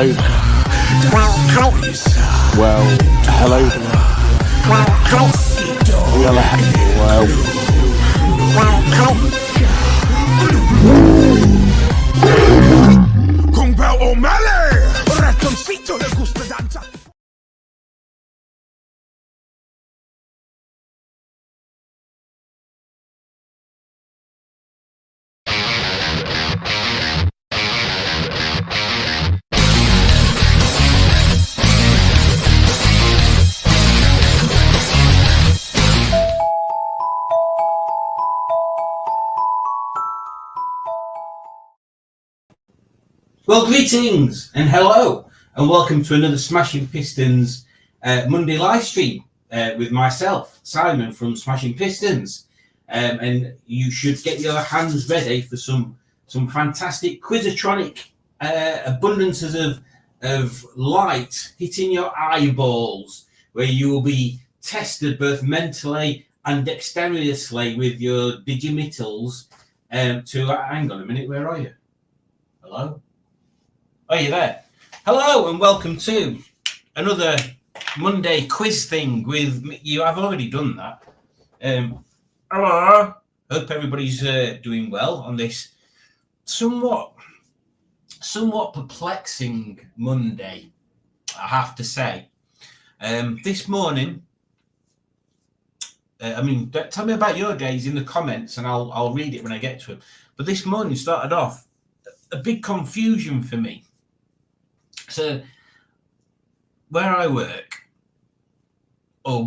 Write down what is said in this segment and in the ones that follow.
Hello. Well, hello. Con Bel O'Malley, ratoncito le gusta danza. Well, greetings and hello, and welcome to another Smashing Pistons Monday live stream with myself, Simon from Smashing Pistons. And you should get your hands ready for some fantastic Quizotronic abundances of light hitting your eyeballs, where you will be tested both mentally and dexterously with your digimittals. Hang on a minute, where are you? Hello? Are you there? Hello and welcome to another Monday quiz thing with you. I've already done that. Hello. Hope everybody's doing well on this somewhat perplexing Monday, I have to say. This morning, tell me about your days in the comments and I'll read it when I get to it. But this morning started off a big confusion for me. So, where I work, I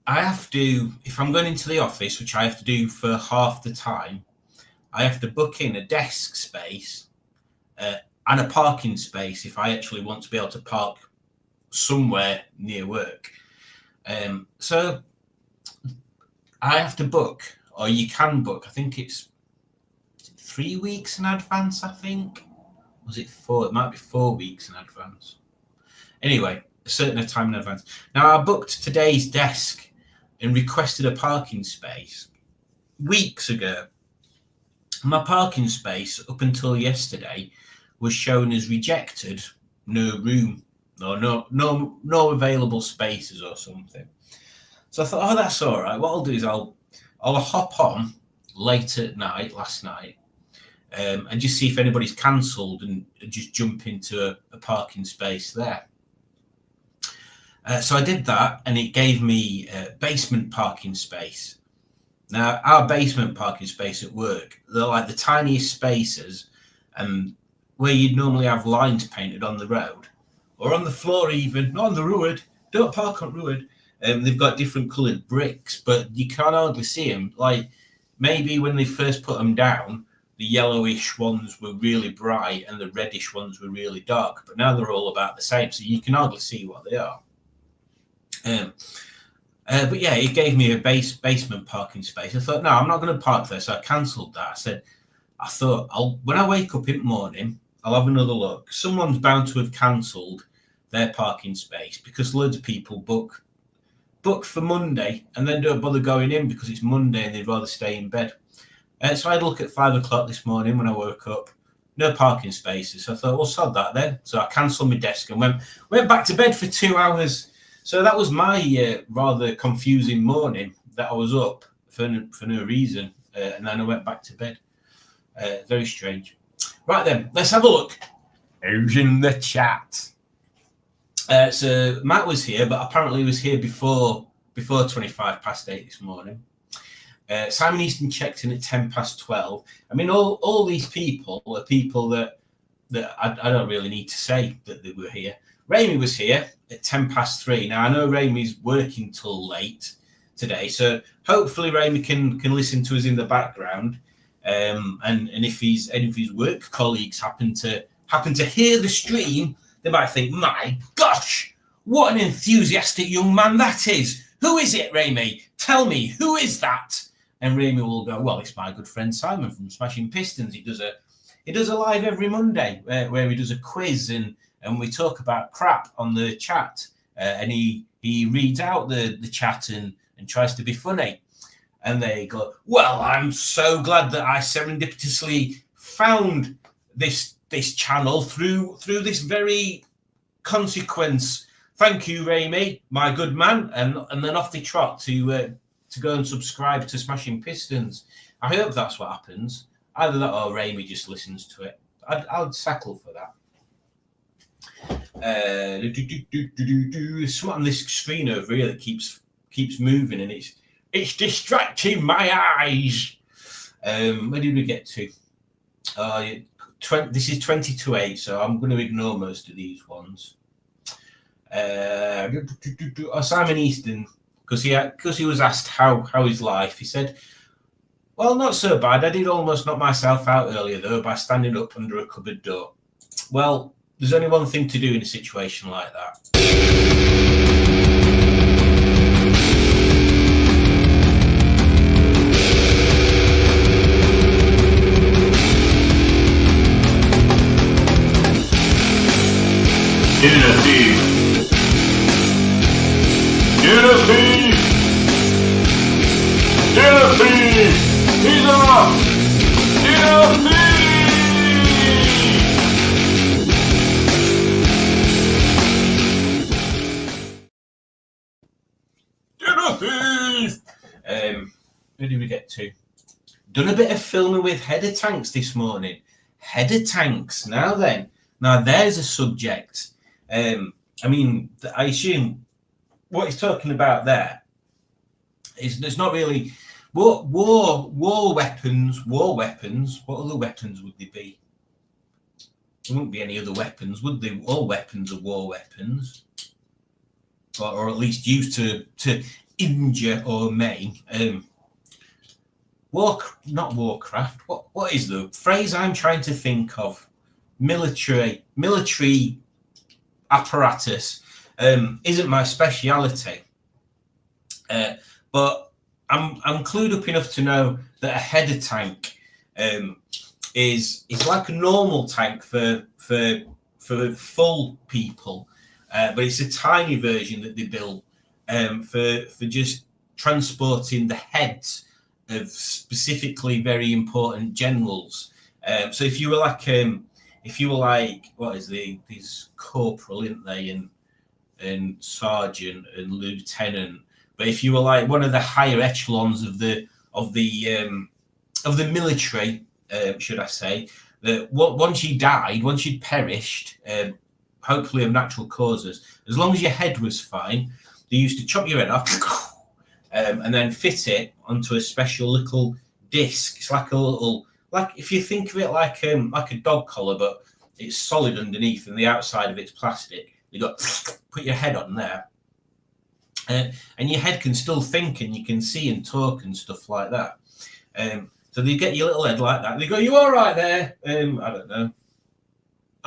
have to, if I'm going into the office, which I have to do for half the time, I have to book in a desk space and a parking space if I actually want to be able to park somewhere near work. So, I have to book, or you can book, I think it's 3 weeks in advance, I think. Was it 4? It might be 4 weeks in advance. Anyway, a certain time in advance. Now, I booked today's desk and requested a parking space weeks ago. My parking space, up until yesterday, was shown as rejected, no room, or no available spaces or something. So I thought, that's all right. What I'll do is I'll hop on late at night, last night, and just see if anybody's cancelled and just jump into a parking space there. So I did that, and it gave me a basement parking space. Now, our basement parking space at work, they're like the tiniest spaces, and where you'd normally have lines painted on the road, or on the floor even, not on the road, don't park on road. They've got different coloured bricks, but you can't hardly see them. Like, maybe when they first put them down, the yellowish ones were really bright and the reddish ones were really dark, but now they're all about the same, so you can hardly see what they are. But yeah, it gave me a basement parking space. I thought, no, I'm not going to park there, so I cancelled that. I thought, when I wake up in the morning, I'll have another look. Someone's bound to have cancelled their parking space because loads of people book for Monday and then don't bother going in because it's Monday and they'd rather stay in bed. So I had a look at 5 o'clock this morning when I woke up. No parking spaces. So I thought, well, sod that then. So I cancelled my desk and went back to bed for 2 hours. So that was my rather confusing morning, that I was up for no reason. And then I went back to bed. Very strange. Right then, let's have a look. Who's in the chat? So Matt was here, but apparently he was here before 25 past 8 this morning. Simon Easton checked in at 10 past 12. I mean, all these people are people that I don't really need to say that they were here. Rami was here at 10 past 3. Now, I know Rami's working till late today, so hopefully Rami can listen to us in the background. And if any of his work colleagues happen to hear the stream, they might think, my gosh, what an enthusiastic young man that is. Who is it, Rami? Tell me, who is that? And Rami will go, well, it's my good friend Simon from Smashing Pistons. He does a live every Monday where he does a quiz and we talk about crap on the chat. And he reads out the chat and tries to be funny. And they go, well, I'm so glad that I serendipitously found this this channel through this very consequence. Thank you, Rami, my good man, and then off they trot to go and subscribe to Smashing Pistons. I hope that's what happens. Either that or Rami just listens to it. I'd settle for that. Something on this screen over here that keeps moving, and it's distracting my eyes. Where did we get to? This is 20-8, so I'm going to ignore most of these ones. Simon Easton, because he was asked how his life, he said, well, not so bad. I did almost knock myself out earlier, though, by standing up under a cupboard door. Well, there's only one thing to do in a situation like that. He's up! Where did we get to? Done a bit of filming with header tanks this morning. Header tanks. Now there's a subject. I assume what he's talking about there is there's not really war weapons. What other weapons would they be? There wouldn't be any other weapons, would they? All weapons are war weapons, or at least used to injure or maim. Not warcraft. What is the phrase I'm trying to think of? Military apparatus isn't my speciality, but I'm clued up enough to know that a header tank is like a normal tank for full people, but it's a tiny version that they built for just transporting the heads of specifically very important generals. So if you were like what is these corporal, isn't they, and sergeant and lieutenant, but if you were like one of the higher echelons of the military, should I say, that once you'd perished, hopefully of natural causes, as long as your head was fine, they used to chop your head off and then fit it onto a special little disc. It's like a little, like if you think of it like a dog collar, but it's solid underneath and the outside of it's plastic. You got put your head on there, and your head can still think and you can see and talk and stuff like that. So they get your little head like that. They go, "You all right there?" I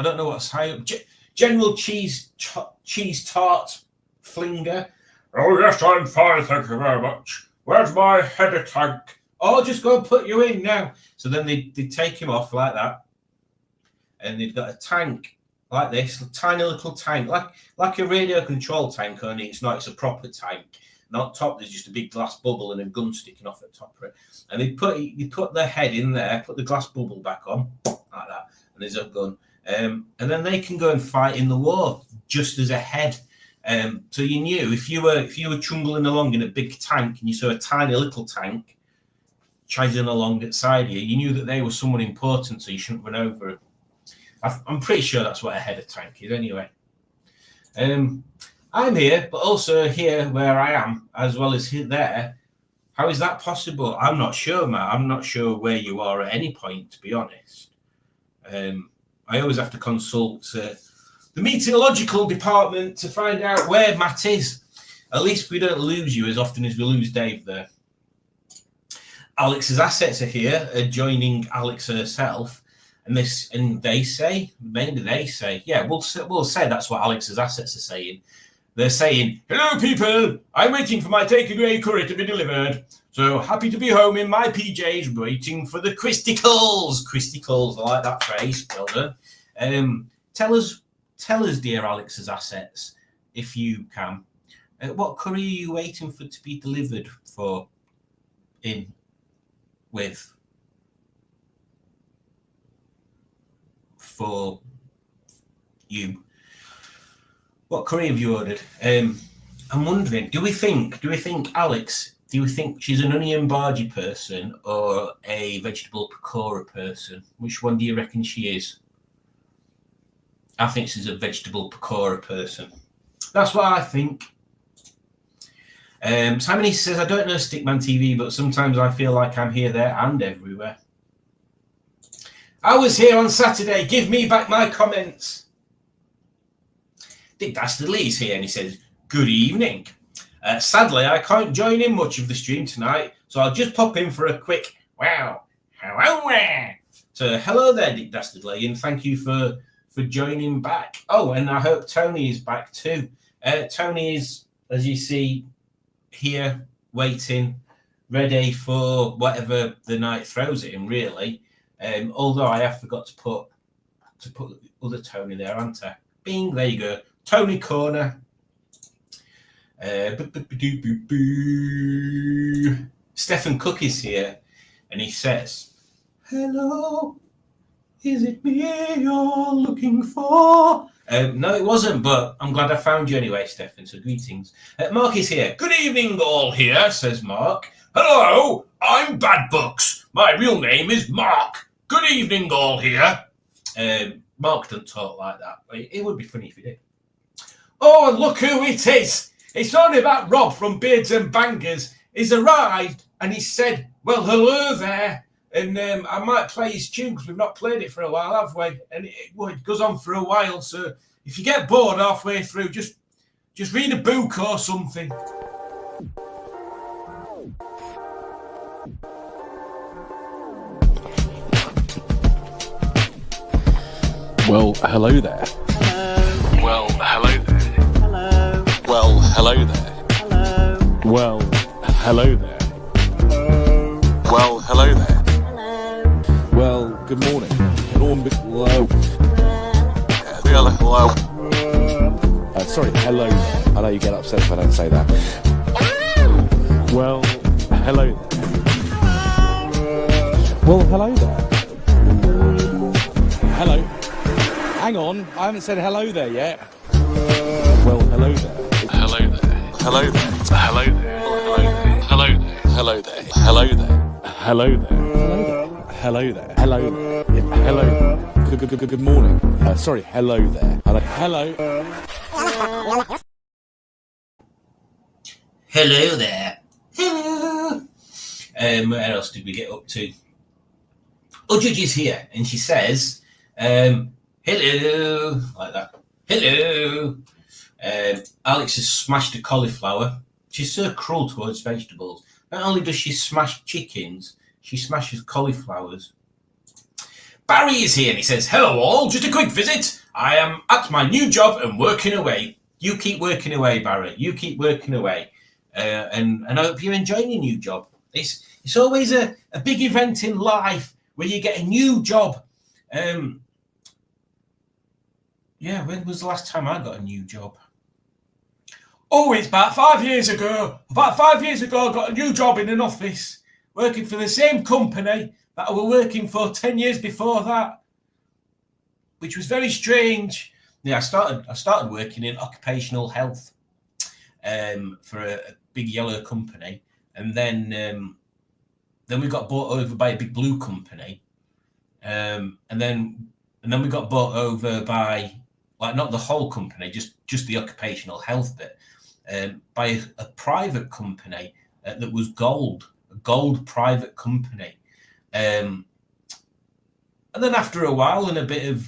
don't know what's high up. General Cheese Tart Flinger. Oh, yes, I'm fine, thank you very much. Where's my header tank? Oh, just go and put you in now. So then they take him off like that, and they've got a tank like this, a tiny little tank, like a radio control tank, only it's not. It's a proper tank. Not top. There's just a big glass bubble and a gun sticking off at the top of it. And they put their head in there, put the glass bubble back on like that, and there's a gun. And then they can go and fight in the war just as a head. So you knew if you were trundling along in a big tank and you saw a tiny little tank chiding along at side of you, you knew that they were someone important, so you shouldn't run over it. I'm pretty sure that's what a header tank is anyway. I'm here, but also here where I am, as well as here there. How is that possible? I'm not sure, Matt. I'm not sure where you are at any point, to be honest. I always have to consult the meteorological department to find out where Matt is. At least we don't lose you as often as we lose Dave there. Alex's assets are here, joining Alex herself. And they say, yeah, we'll say that's what Alex's assets are saying. They're saying, "Hello, people. I'm waiting for my takeaway curry to be delivered. So happy to be home in my PJs, waiting for the Christicles." Christicles, I like that phrase. Well done. Tell us, dear Alex's assets, if you can. What curry are you waiting for to be delivered with? for you. What curry have you ordered? I'm wondering, do we think Alex, do you think she's an onion bhaji person or a vegetable pakora person? Which one do you reckon she is? I think she's a vegetable pakora person. That's what I think. Simon says, I don't know Stickman TV, but sometimes I feel like I'm here, there, and everywhere. I was here on Saturday. Give me back my comments. Dick Dastardly's here, and he says, good evening. Sadly, I can't join in much of the stream tonight, so I'll just pop in for a quick wow. Hello there. So hello there, Dick Dastardly, and thank you for joining back. Oh, and I hope Tony is back too. Tony is, as you see, here waiting, ready for whatever the night throws at him, really. Although I have forgot to put the other Tony there, haven't I? Bing, there you go. Tony Corner. Stephen Cook is here, and he says, hello, is it me you're looking for? No, it wasn't, but I'm glad I found you anyway, Stephen, so greetings. Mark is here. Good evening, all here, says Mark. Hello, I'm Bad Bucks. My real name is Mark. Good evening, all here. Mark doesn't talk like that. It would be funny if he did. Oh, and look who it is. It's only that Rob from Beards and Bangers. He's arrived and he said, well, hello there. And I might play his tune because we've not played it for a while, have we? And it goes on for a while. So if you get bored halfway through, just read a book or something. Well, hello there. Hello. Well, hello there. Hello. Well, hello there. Hello. Well, hello there. Hello. Well, hello there. Hello. Well, good morning. Hello. Hello. Hello. Sorry, hello there. I know you get upset if I don't say that. Well, hello there. Well, hello there. Hello. Hang on, I haven't said hello there yet. Well, hello there. Hello there. Hello there. Hello there. Hello there. Hello there. Hello there. Hello there. Hello there. Hello there. Hello. Good morning. Sorry, hello there. Hello. Hello there. Hello. What else did we get up to? Oh, Judge is here, and she says, hello, like that. Hello. Alex has smashed a cauliflower. She's so cruel towards vegetables. Not only does she smash chickens, she smashes cauliflowers. Barry is here, and he says, hello all, just a quick visit. I am at my new job and working away. You keep working away, Barry. You keep working away. And I hope you're enjoying your new job. It's always a big event in life where you get a new job. Yeah, when was the last time I got a new job? Oh, it's about 5 years ago. About 5 years ago, I got a new job in an office, working for the same company that I was working for 10 years before that, which was very strange. Yeah, I started working in occupational health for a big yellow company, and then we got bought over by a big blue company, and then we got bought over by, like, not the whole company, just the occupational health bit, by a private company that was a gold private company. And then after a while and a bit of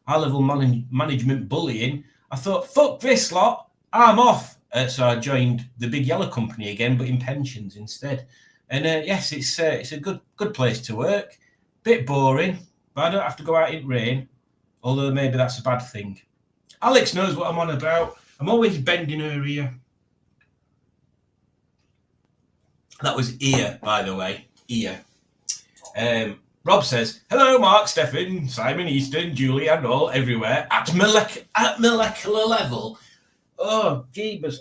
high-level management bullying, I thought, fuck this lot, I'm off. So I joined the big yellow company again, but in pensions instead. And yes, it's a good place to work. Bit boring, but I don't have to go out in rain, although maybe that's a bad thing. Alex knows what I'm on about. I'm always bending her ear. That was ear, by the way. Ear. Rob says, hello, Mark, Stephen, Simon, Easton, Julie, and all everywhere at molecular level. Oh, jeebus.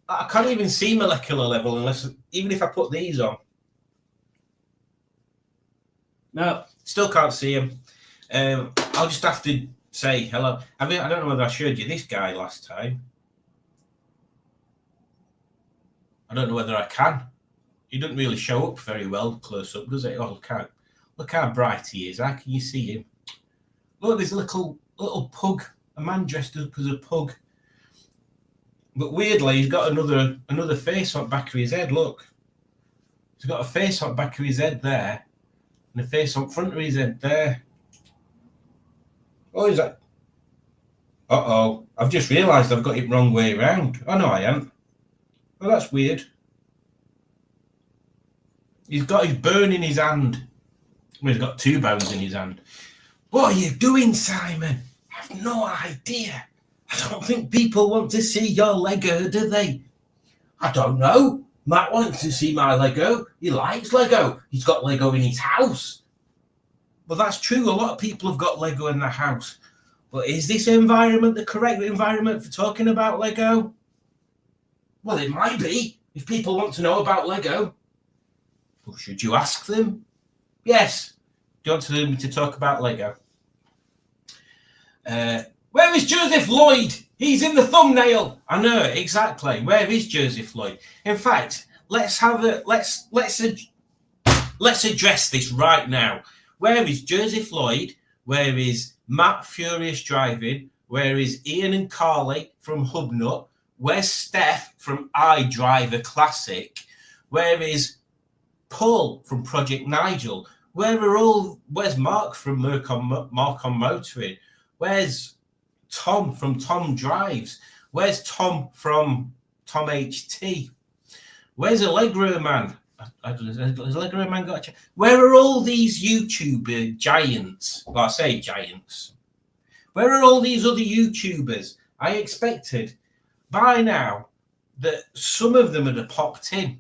I can't even see molecular level even if I put these on. No, still can't see them. I'll just have to say hello. I mean, I don't know whether I showed you this guy last time. I don't know whether I can. He doesn't really show up very well close up, does it? Oh, look how bright he is. How can you see him? Look, there's a little pug, a man dressed up as a pug. But weirdly, he's got another face on the back of his head. Look, he's got a face on the back of his head there, and a face on front of his head there. Oh, is that? Uh-oh, I've just realised I've got it wrong way around. Oh, no, I haven't. Oh, that's weird. He's got his bone in his hand. Well, he's got 2 bones in his hand. What are you doing, Simon? I have no idea. I don't think people want to see your Lego, do they? I don't know. Matt wants to see my Lego. He likes Lego. He's got Lego in his house. Well, that's true. A lot of people have got Lego in their house. But is this environment the correct environment for talking about Lego? Well, it might be. If people want to know about Lego, well, should you ask them? Yes. Do you want me to talk about Lego? Where is Joseph Lloyd? He's in the thumbnail. I know, exactly. Where is Joseph Lloyd? In fact, let's address this right now. Where is Joseph Lloyd? Where is Matt Furious Driving? Where is Ian and Carly from Hubnut? Where's Steph from iDriver Classic? Where is Paul from Project Nigel? Where's Mark from Mark on Motoring? Where's Tom from Tom Drives? Where's Tom from Tom HT? Where's Allegro Man? Has Allegro Man got a chance? Where are all these YouTuber giants? Well, I say giants. Where are all these other YouTubers? I expected by now that some of them would have popped in.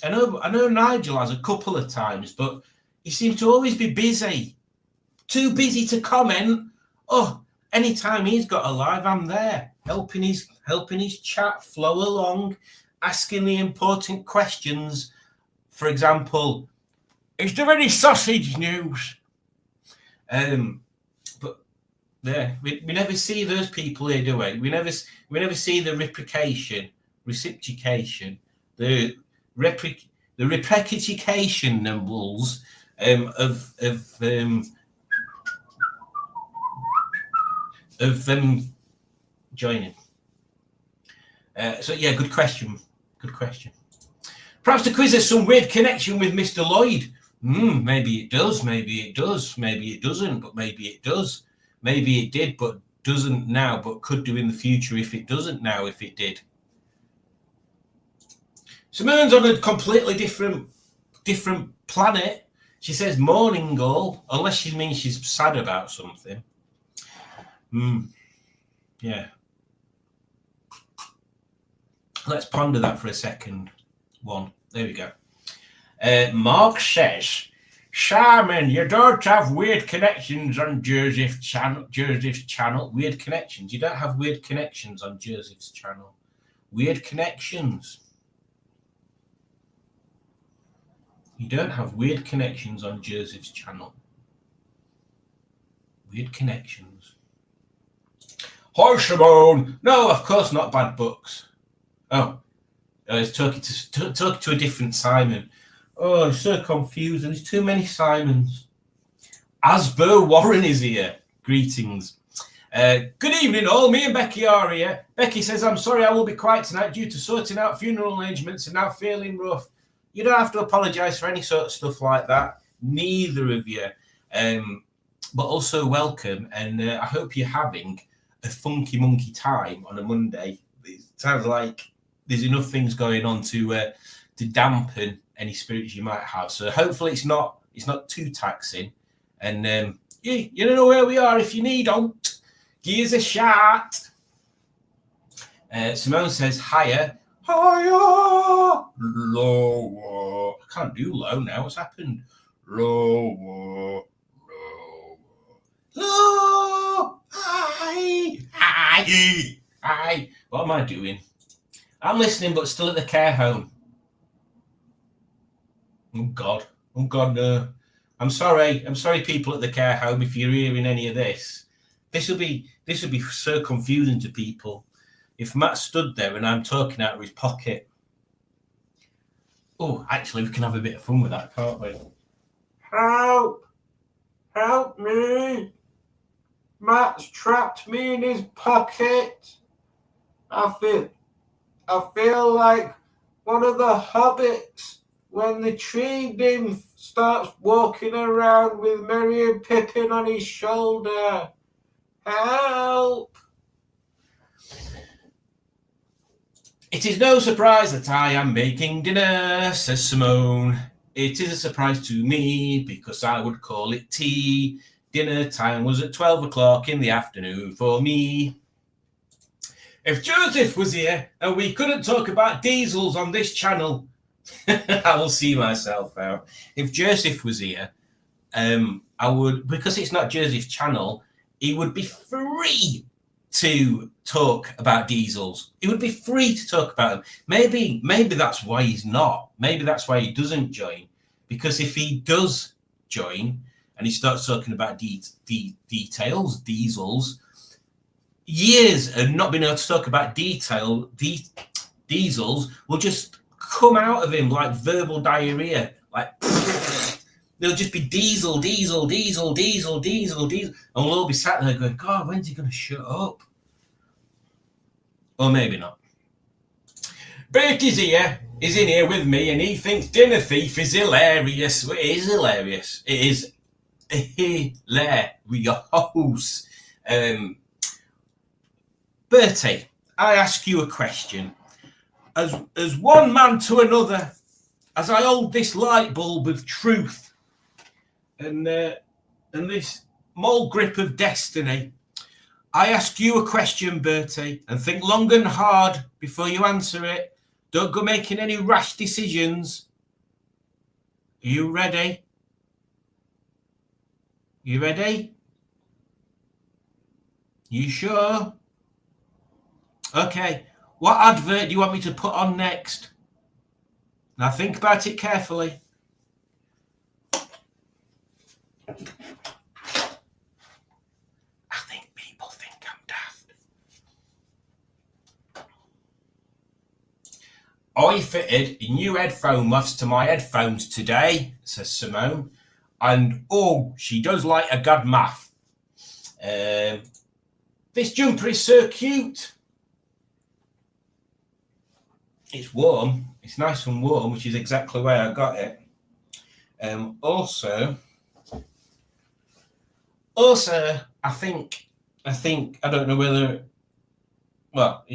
I know Nigel has a couple of times, but he seems to always be busy. Too busy to comment. Oh, anytime he's got a live, I'm there, helping his chat flow along, asking the important questions. For example, is there any sausage news? But yeah, we never see those people here, do we? We never see the reciprocation, the replication numbers of them joining. So yeah, good question. Perhaps the quiz has some weird connection with Mr. Lloyd. Maybe it does, maybe it doesn't, but maybe it does. Maybe it did, but doesn't now, but could do in the future if it doesn't now, if it did. Simone's on a completely different planet. She says morning all, unless she means she's sad about something. Yeah. Let's ponder that for a second. There we go. Mark says, Simon, you don't have weird connections on Joseph's channel. Weird connections. You don't have weird connections on Joseph's channel. Weird connections. You don't have weird connections on Joseph's channel. Weird connections. Hi, Simone. No, of course not. Bad books. Oh, it's talking to a different Simon. Oh, it's so confusing. There's too many Simons. Asbo Warren is here. Greetings. Good evening, all. Me and Becky are here. Becky says, I'm sorry I will be quiet tonight due to sorting out funeral arrangements and now feeling rough. You don't have to apologise for any sort of stuff like that. Neither of you. But also welcome. And I hope you're having a funky monkey time on a Monday. It sounds like there's enough things going on to dampen any spirits you might have. So hopefully it's not too taxing. And you don't know where we are if you need out. Give us a shout. Simone says higher. Higher. Lower. I can't do low now. What's happened? Lower. Low. High. High. High. What am I doing? I'm listening, but still at the care home. Oh God, no. I'm sorry, people at the care home, if you're hearing any of this. This would be so confusing to people if Matt stood there and I'm talking out of his pocket. Oh, actually, we can have a bit of fun with that, can't we? Help! Help me! Matt's trapped me in his pocket. I feel like one of the hobbits when the tree nymph starts walking around with Merry and Pippin on his shoulder. Help! It is no surprise that I am making dinner, says Simone. It is a surprise to me because I would call it tea. Dinner time was at 12 o'clock in the afternoon for me. If Joseph was here and we couldn't talk about diesels on this channel, I will see myself out. If Joseph was here, I would, because it's not Joseph's channel, he would be free to talk about diesels. He would be free to talk about them. Maybe that's why he's not. Maybe that's why he doesn't join. Because if he does join and he starts talking about details, diesels, years of not being able to talk about diesels will just come out of him like verbal diarrhea. Like, there'll just be diesel. And we'll all be sat there going, God, when's he going to shut up? Or maybe not. Berkey's here. He's in here with me and he thinks Dinner Thief is hilarious. It is hilarious. It is hilarious. Bertie, I ask you a question. As one man to another, as I hold this light bulb of truth and this mole grip of destiny, I ask you a question, Bertie, and think long and hard before you answer it. Don't go making any rash decisions. Are you ready? You ready? You sure? Okay. What advert do you want me to put on next? Now think about it carefully. I think people think I'm daft. I fitted new headphone muffs to my headphones today, says Simone. And oh, she does like a good muff. This jumper is so cute. It's warm. It's nice and warm, which is exactly where I got it. Also, I think I don't know whether. Well,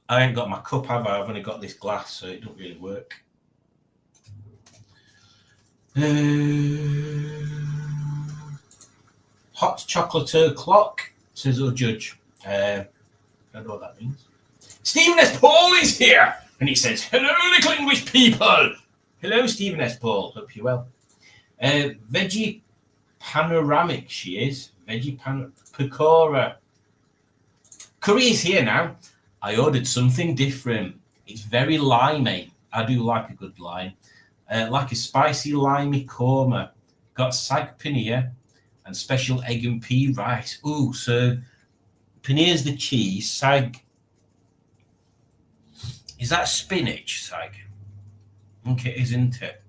I ain't got my cup, have I? I've only got this glass, so it don't really work. Hot chocolate o'clock, says our judge. I don't know what that means. Stephen S. Paul is here, and he says, "Hello, little English people." Hello, Stephen S. Paul. Hope you're well. Veggie panoramic, she is. Veggie pakora. Curry is here now. I ordered something different. It's very limey. I do like a good lime. Like a spicy limey korma. Got sag paneer and special egg and pea rice. Ooh, so paneer's the cheese. Sag. Is that spinach, sag? I think it is, isn't it?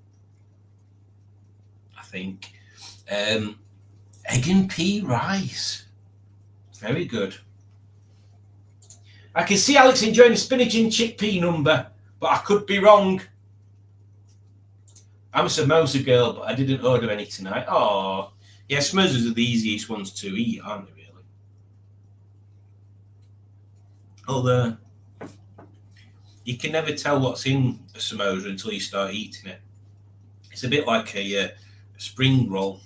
I think. Egg and pea rice. Very good. I can see Alex enjoying the spinach and chickpea number, but I could be wrong. I'm a samosa girl, but I didn't order any tonight. Oh, yeah, samosas are the easiest ones to eat, aren't they, really? Although, you can never tell what's in a samosa until you start eating it. It's a bit like a spring roll.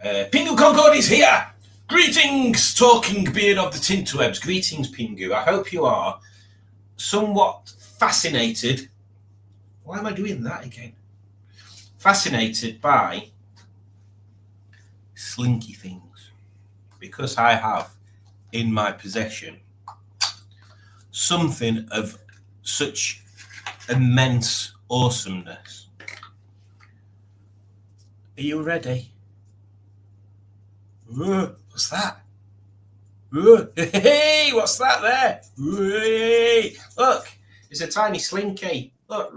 Pingu Concord is here! Greetings, talking beard of the Tinterwebs. Greetings, Pingu. I hope you are somewhat fascinated. Why am I doing that again? Fascinated by slinky things. Because I have in my possession something of such immense awesomeness. Are you ready? What's that? Hey, what's that there? Hey, look, it's a tiny slinky. Look.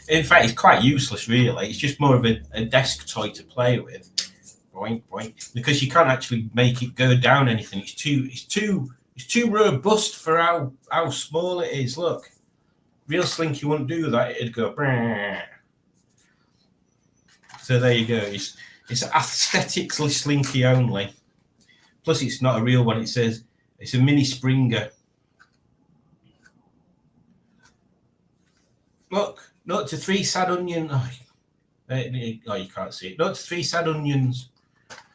In fact, it's quite useless, really. It's just more of a desk toy to play with. Boing, boing. Because you can't actually make it go down anything. It's too robust for how small it is. Look, real slinky wouldn't do that. It'd go. Brrr. So there you go. It's aesthetically slinky only. Plus, it's not a real one. It says it's a mini Springer. Look, 0 to 3 sad onions. Oh, you can't see it. 0 to 3 sad onions.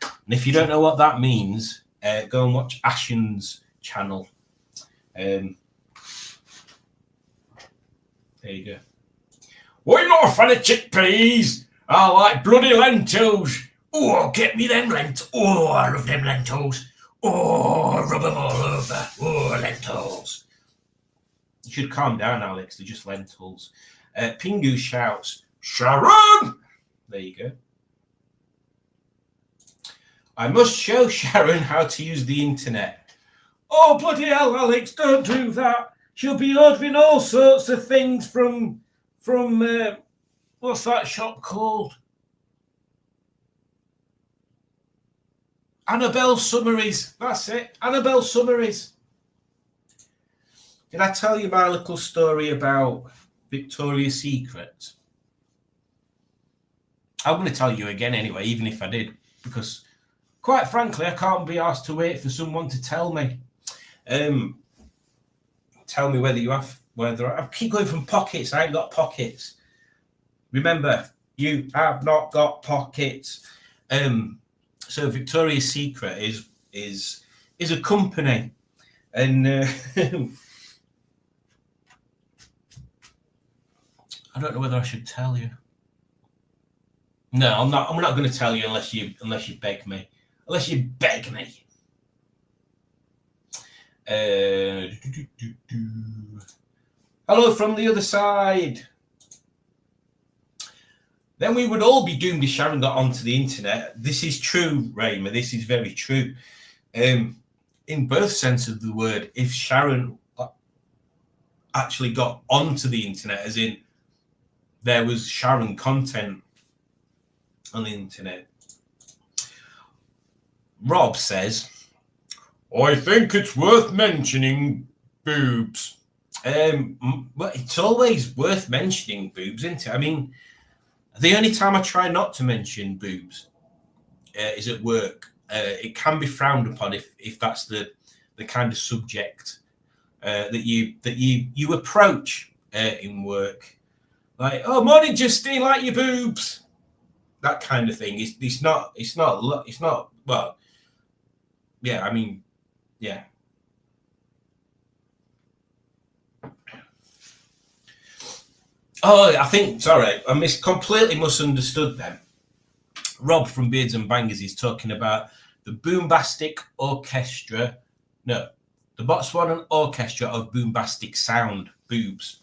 And if you don't know what that means, go and watch Ashen's channel. There you go. Well, you're not a fan of chickpeas. I like bloody lentils. Oh, get me them lentils. Oh, I love them lentils. Oh, rub them all over. Oh, lentils. You should calm down, Alex. They're just lentils. Pingu shouts, Sharon! There you go. I must show Sharon how to use the internet. Oh, bloody hell, Alex, don't do that. She'll be ordering all sorts of things from what's that shop called? Annabelle Summaries. That's it. Annabelle Summaries. Did I tell you my little story about Victoria's Secret? I'm going to tell you again anyway, even if I did, because quite frankly, I can't be asked to wait for someone to tell me. Tell me I keep going from pockets. I ain't got pockets. Remember, you have not got pockets. So Victoria's Secret is a company, and I don't know whether I should tell you. No, I'm not going to tell you unless you beg me. Unless you beg me. Hello from the other side. Then we would all be doomed if Sharon got onto the internet. This is true, Raymer. This is very true. In both senses of the word, if Sharon actually got onto the internet, as in there was Sharon content on the internet. Rob says, I think it's worth mentioning boobs. Well, it's always worth mentioning boobs, isn't it? I mean, the only time I try not to mention boobs is at work. It can be frowned upon if that's the kind of subject that you approach in work. Like, oh, morning, Justine, like your boobs. That kind of thing. It's not. Well, yeah. I mean, yeah. Oh, I think. Sorry, I completely misunderstood them. Rob from Beards and Bangers is talking about the Boombastic Orchestra. No, the Botswana Orchestra of Boombastic Sound, boobs.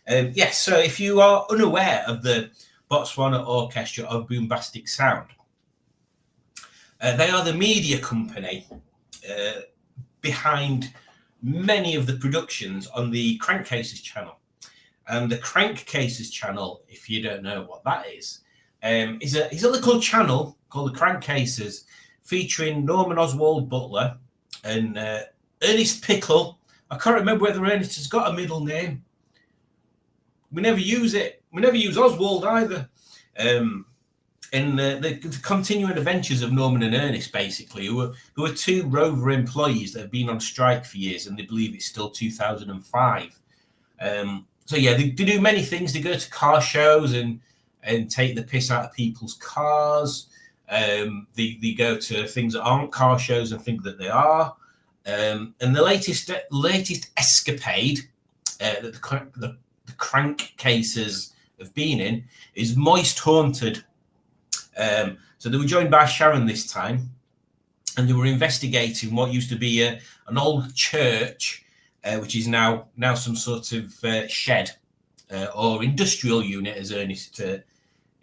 Yes, so if you are unaware of the Botswana Orchestra of Boombastic Sound, they are the media company behind many of the productions on the Crankcases channel. And the Crankcases channel, if you don't know what that is a little channel called the Crankcases, featuring Norman Oswald Butler and Ernest Pickle. I can't remember whether Ernest has got a middle name. We never use it. We never use Oswald either. And the continuing adventures of Norman and Ernest, basically, who are two Rover employees that have been on strike for years, and they believe it's still 2005. So yeah, they do many things. They go to car shows and take the piss out of people's cars. They go to things that aren't car shows and think that they are. And the latest escapade that the Crankcases have been in is Moist Haunted. So they were joined by Sharon this time, and they were investigating what used to be an old church which is now some sort of shed or industrial unit, as Ernest said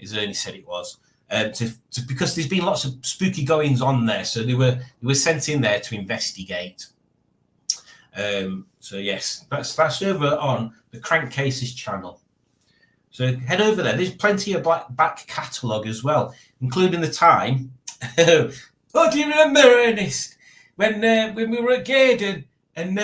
it was. Because there's been lots of spooky goings on there, so they were sent in there to investigate. So yes, that's over on the Crankcases channel. So head over there. There's plenty of back catalogue as well, including the time. Oh, do you remember, Ernest, when we were at Gaydon and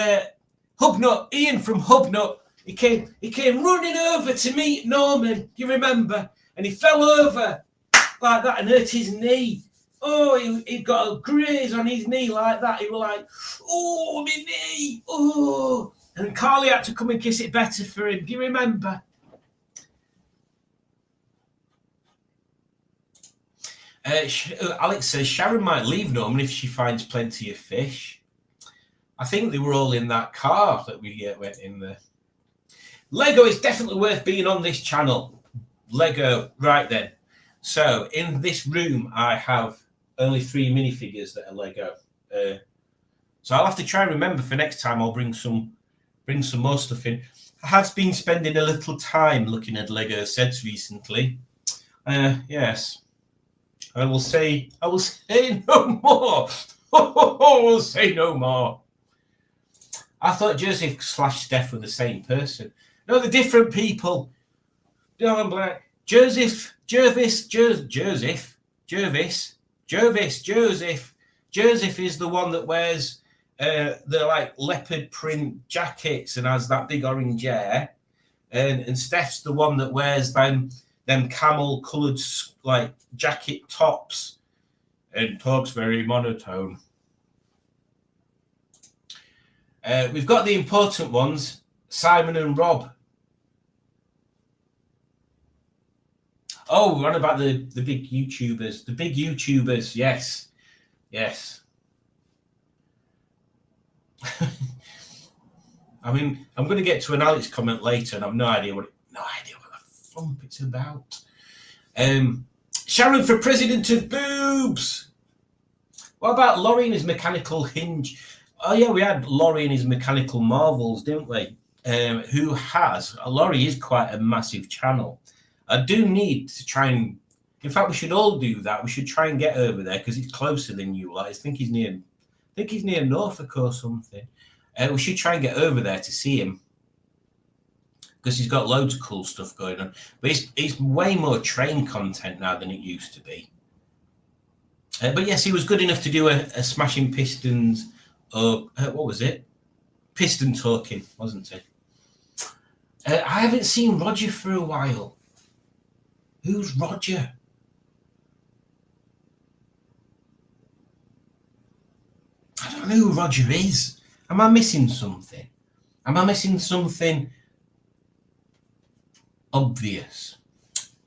Hubnut, Ian from Hubnut, he came running over to meet Norman. You remember? And he fell over like that and hurt his knee. Oh, he got a graze on his knee like that. He was like, oh, my knee, oh. And Carly had to come and kiss it better for him. Do you remember? Alex says Sharon might leave Norman if she finds plenty of fish. I think they were all in that car that we went in there. Lego is definitely worth being on this channel. Lego, right then. So in this room, I have only 3 minifigures that are Lego. So I'll have to try and remember for next time. I'll bring some more stuff in. I have been spending a little time looking at Lego sets recently. Yes. I will say no more. I will say no more. I thought Joseph / Steph were the same person. No, they're different people. No, I'm black. Joseph. Joseph is the one that wears the like leopard print jackets and has that big orange hair, and Steph's the one that wears them camel coloured like jacket tops and talks very monotone. We've got the important ones, Simon and Rob. Oh, we're on about the big YouTubers. The big YouTubers, yes. Yes. I mean, I'm going to get to an Alex comment later, and I've no idea what the flump it's about. Sharon for president of boobs. What about Laurie and his mechanical hinge? Oh yeah, we had Laurie and his mechanical marvels, didn't we? Laurie is quite a massive channel. I do need to try and, in fact, we should all do that. We should try and get over there because it's closer than you. Like, I think he's near Norfolk or something. We should try and get over there to see him because he's got loads of cool stuff going on. But it's way more train content now than it used to be. But yes, he was good enough to do a Smashing Pistons, or what was it? Piston Talking, wasn't he? I haven't seen Roger for a while. Who's Roger? I don't know who Roger is. Am I missing something? Am I missing something obvious?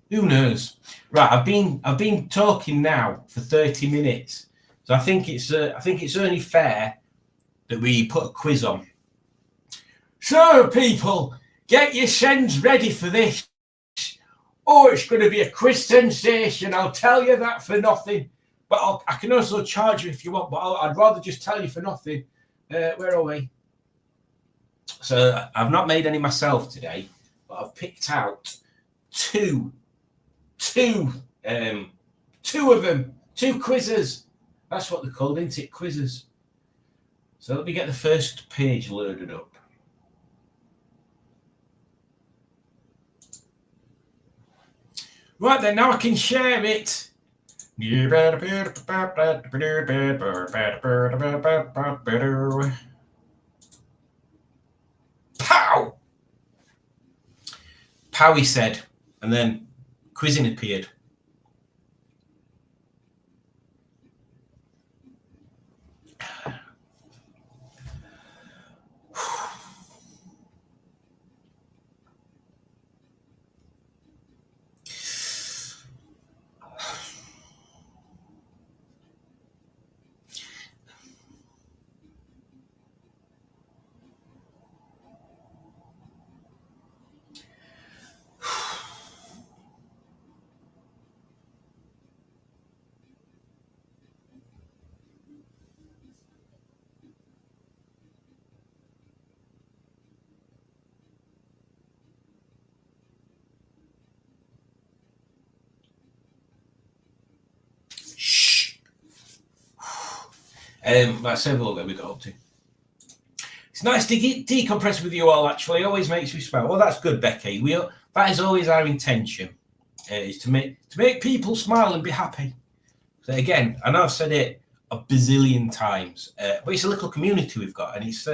Who knows? Right, I've been talking now for 30 minutes, so I think it's only fair that we put a quiz on. So, people, get your sends ready for this. Oh, it's going to be a quiz sensation. I'll tell you that for nothing. But I can also charge you if you want, but I'd rather just tell you for nothing. Where are we? So I've not made any myself today, but I've picked out two of them. Two quizzes. That's what they're called, isn't it? Quizzes. So let me get the first page loaded up. Right then, now I can share it. Pow! Pow, he said, and then quizzing appeared. Let's have a look where we got up to. It's nice to decompress with you all, actually. It always makes me smile. Well, that's good, Becky. That is always our intention, is to make people smile and be happy. So again, I know I've said it a bazillion times, but it's a little community we've got, and it's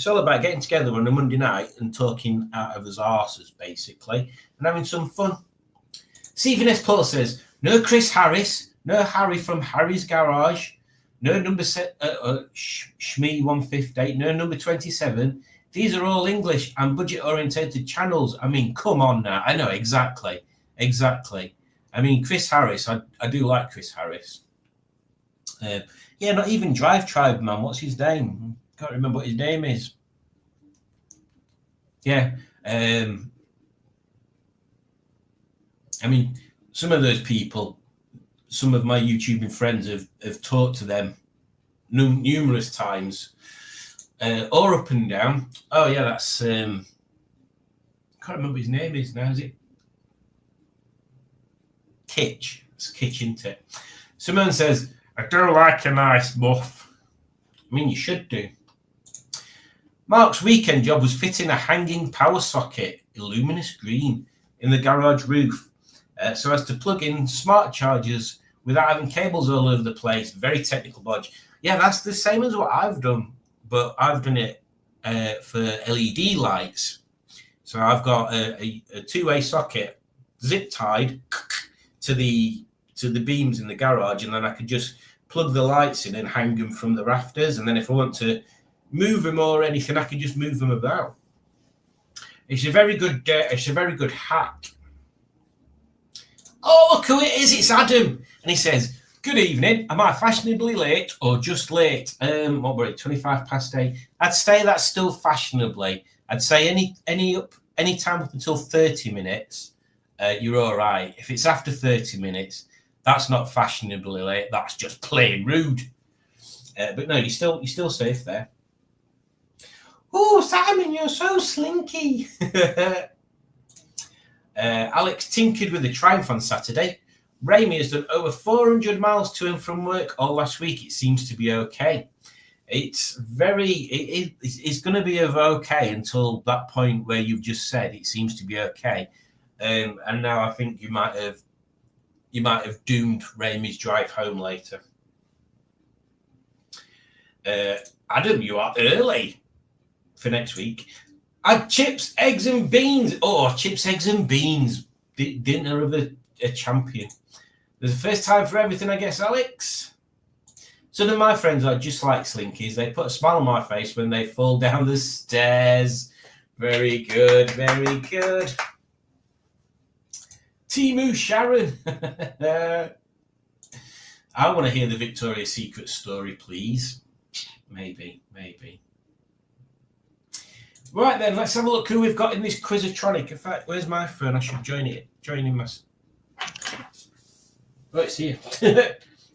all about getting together on a Monday night and talking out of his arses, basically, and having some fun. Stephen S. Paul says, no Chris Harris, no Harry from Harry's Garage, no number Shmee 158, no number 27. These are all English and budget-orientated channels. I mean, come on now. I know, exactly. I mean, Chris Harris, I do like Chris Harris. Yeah, not even Drive Tribe, man. What's his name? Can't remember what his name is. Yeah. I mean, some of those people, some of my YouTubing friends have talked to them numerous times, or up and down. Oh yeah, that's I can't remember what his name is now. Is it Kitch? It's Kitch, isn't it? Simone says, I do like a nice muff. I mean, you should do. Mark's weekend job was fitting a hanging power socket, luminous green, in the garage roof, so as to plug in smart chargers without having cables all over the place. Very technical bodge. Yeah, that's the same as what I've done, but I've done it for LED lights. So I've got a two-way socket zip tied to the beams in the garage, and then I could just plug the lights in and hang them from the rafters. And then if I want to move them or anything, I can just move them about. It's a very good hack. Oh, look who it is! It's Adam, and he says, "Good evening. Am I fashionably late or just late? What were it? 8:25. I'd say that's still fashionably. I'd say any time up until 30 minutes, you're all right. If it's after 30 minutes, that's not fashionably late. That's just plain rude. But no, you're still safe there." Oh, Simon, you're so slinky. Alex tinkered with the Triumph on Saturday. Rami has done over 400 miles to and from work all last week. It seems to be okay. It's going to be okay until that point where you've just said it seems to be okay. And now I think you might have doomed Rami's drive home later. Adam, you are early for next week. Chips, eggs and beans. Oh, chips, eggs and beans. Dinner of a champion. There's a first time for everything, I guess, Alex. Some of my friends are just like Slinkies. They put a smile on my face when they fall down the stairs. Very good, very good. Timu Sharon. I want to hear the Victoria's Secret story, please. Maybe. Right then, let's have a look who we've got in this Quizotronic. In fact, where's my phone? I should join in my... Oh, it's here.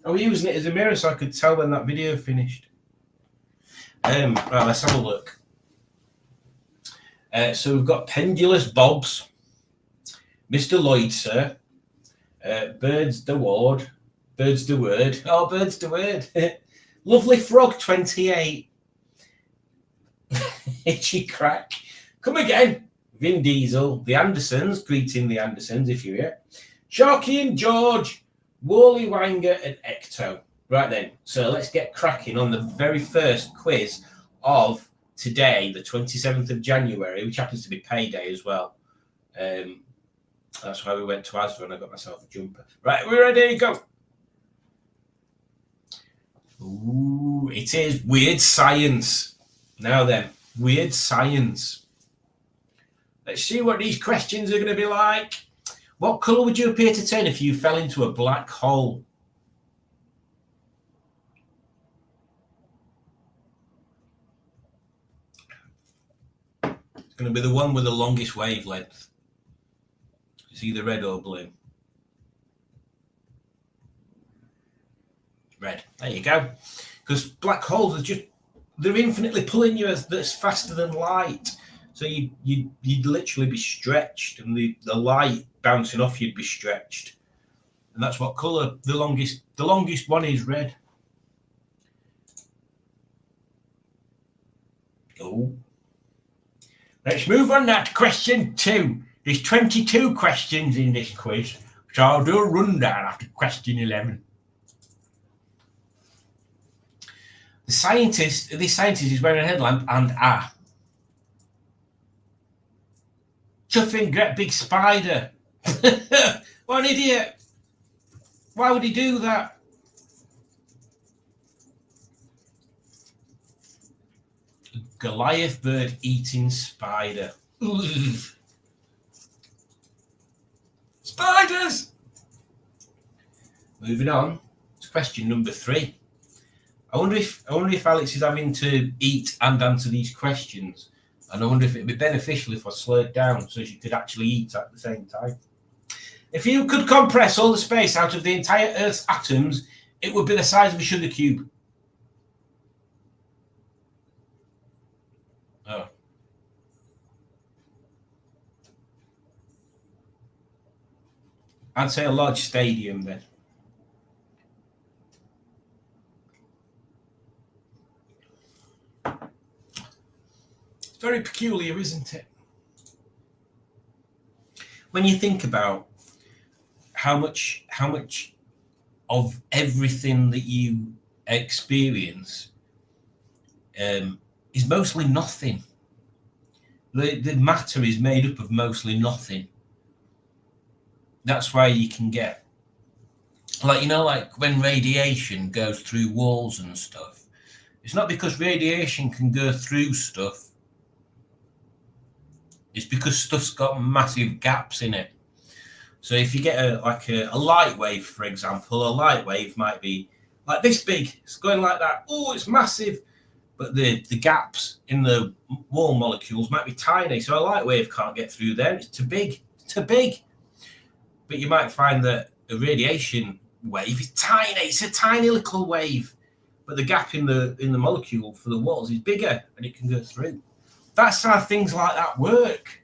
I was using it as a mirror so I could tell when that video finished. Right, let's have a look. So we've got Pendulous Bobs, Mr. Lloyd, sir, Birds the Ward, Birds the Word. Oh, Birds the Word. Lovely Frog 28. Itchy Crack. Come again. Vin Diesel. The Andersons. Greeting the Andersons if you're here. Sharky and George. Wally Wanger and Ecto. Right then. So let's get cracking on the very first quiz of today, the 27th of January, which happens to be payday as well. That's why we went to Asda and I got myself a jumper. Right, we're ready. Go. Ooh, it is Weird Science. Now then, Weird Science. Let's see what these questions are going to be like. What colour would you appear to turn if you fell into a black hole? It's going to be the one with the longest wavelength. It's either red or blue. Red. There you go. Because black holes are they're infinitely pulling you that's faster than light. So you'd literally be stretched, and the light bouncing off you'd be stretched. And that's what colour the longest one is red. Oh. Let's move on now to question 2. There's 22 questions in this quiz, so I'll do a rundown after question 11. This scientist is wearing a headlamp and chuffing great big spider. What an idiot. Why would he do that? Goliath bird eating spider. Ugh. Spiders! Moving on to question number 3. I wonder if Alex is having to eat and answer these questions, and I wonder if it'd be beneficial if I slowed down so she could actually eat at the same time. If you could compress all the space out of the entire Earth's atoms, it would be the size of a sugar cube. Oh. I'd say a large stadium then. It's very peculiar, isn't it? When you think about how much of everything that you experience is mostly nothing. The matter is made up of mostly nothing. That's why you can get, like when radiation goes through walls and stuff. It's not because radiation can go through stuff. It's because stuff's got massive gaps in it. So if you get a light wave, for example, a light wave might be like this big. It's going like that. Oh, it's massive. But the gaps in the wall molecules might be tiny. So a light wave can't get through there. It's too big. It's too big. But you might find that a radiation wave is tiny. It's a tiny little wave. But the gap in the molecule for the walls is bigger and it can go through. That's how things like that work.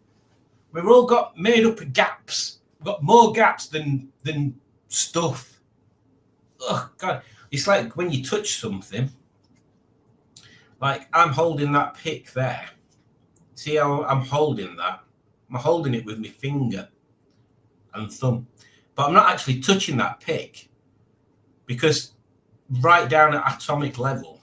We've all got made up of gaps. We've got more gaps than stuff. Oh, God. It's like when you touch something. Like I'm holding that pick there. See how I'm holding that? I'm holding it with my finger and thumb. But I'm not actually touching that pick. Because right down at atomic level,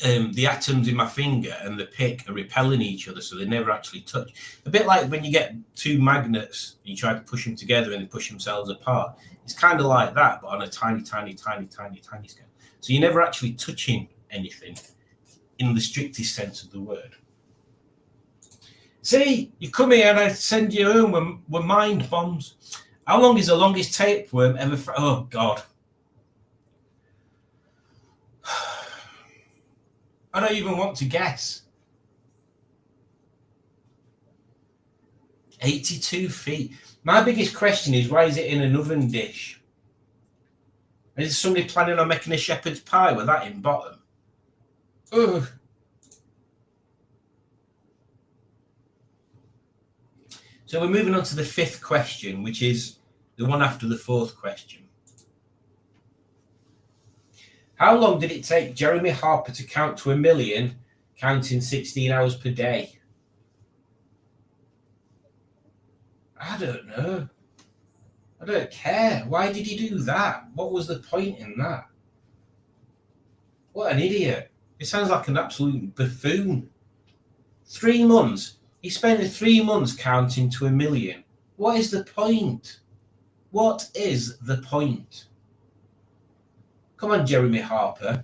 the atoms in my finger and the pick are repelling each other, so they never actually touch. A bit like when you get two magnets, you try to push them together and they push themselves apart. It's kind of like that, but on a tiny, tiny, tiny, tiny, tiny scale. So you're never actually touching anything in the strictest sense of the word. See, you come here and I send you home with mind bombs. How long is the longest tapeworm ever? Oh, God. I don't even want to guess. 82 feet. My biggest question is, why is it in an oven dish? Is somebody planning on making a shepherd's pie with that in bottom? Ugh. So we're moving on to the 5th question, which is the one after the 4th question. How long did it take Jeremy Harper to count to 1 million, counting 16 hours per day? I don't know. I don't care. Why did he do that? What was the point in that? What an idiot. It sounds like an absolute buffoon. 3 months. He spent 3 months counting to 1 million. What is the point? What is the point? Come on, Jeremy Harper.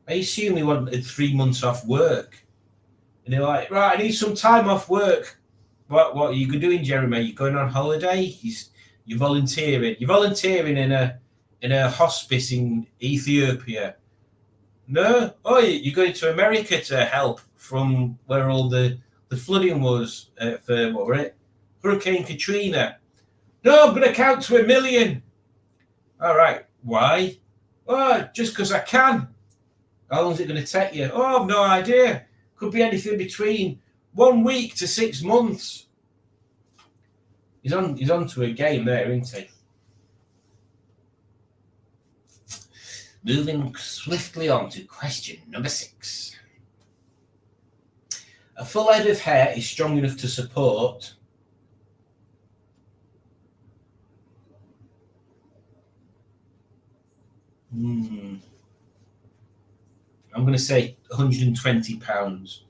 I assume he wanted 3 months off work. And they're like, right, I need some time off work. What are you doing, Jeremy? You're going on holiday? You're volunteering. You're volunteering in a hospice in Ethiopia. No? Oh, you're going to America to help from where all the flooding was for, what were it? Hurricane Katrina. No, I'm going to count to 1 million. All right. Why? Oh, just because I can. How long is it going to take you? Oh, I've no idea. Could be anything between 1 week to 6 months. He's on to a game there, isn't he? Moving swiftly on to question number 6. A full head of hair is strong enough to support. I'm going to say 120 pounds.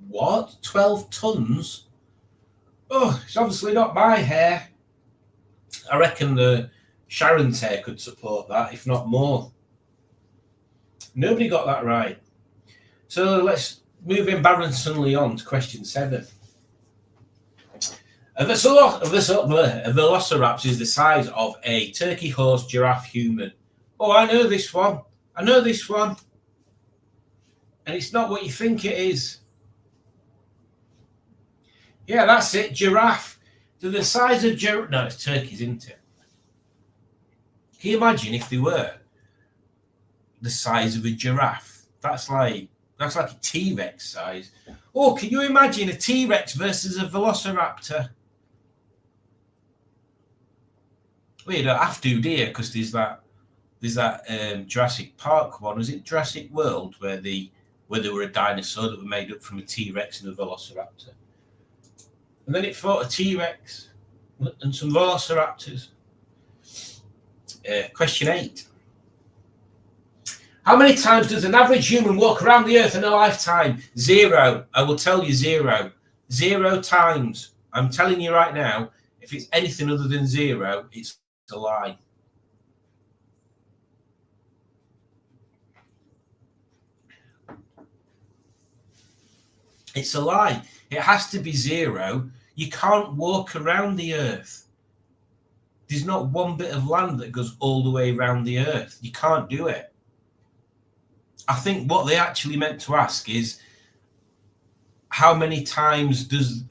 What? 12 tons? Oh, it's obviously not my hair. I reckon the Sharon's hair could support that, if not more. Nobody got that right. So let's move embarrassingly on to question 7. A velociraptor is the size of a turkey, horse, giraffe, human. Oh, I know this one. And it's not what you think it is. Yeah, that's it. Giraffe. They're the size of giraffe. No, it's turkeys, isn't it? Can you imagine if they were the size of a giraffe? That's like a T-Rex size. Oh, can you imagine a T-Rex versus a velociraptor? Well, you don't have to, do you? Because there's that Jurassic Park one. Was it Jurassic World where they were a dinosaur that were made up from a T-Rex and a velociraptor? And then it fought a T-Rex and some velociraptors. Question 8. How many times does an average human walk around the earth in a lifetime? 0. I will tell you 0. 0 times. I'm telling you right now, if it's anything other than 0, it's a lie. It's a lie. It has to be 0. You can't walk around the earth. There's not one bit of land that goes all the way around the earth. You can't do it. I think what they actually meant to ask is how many times does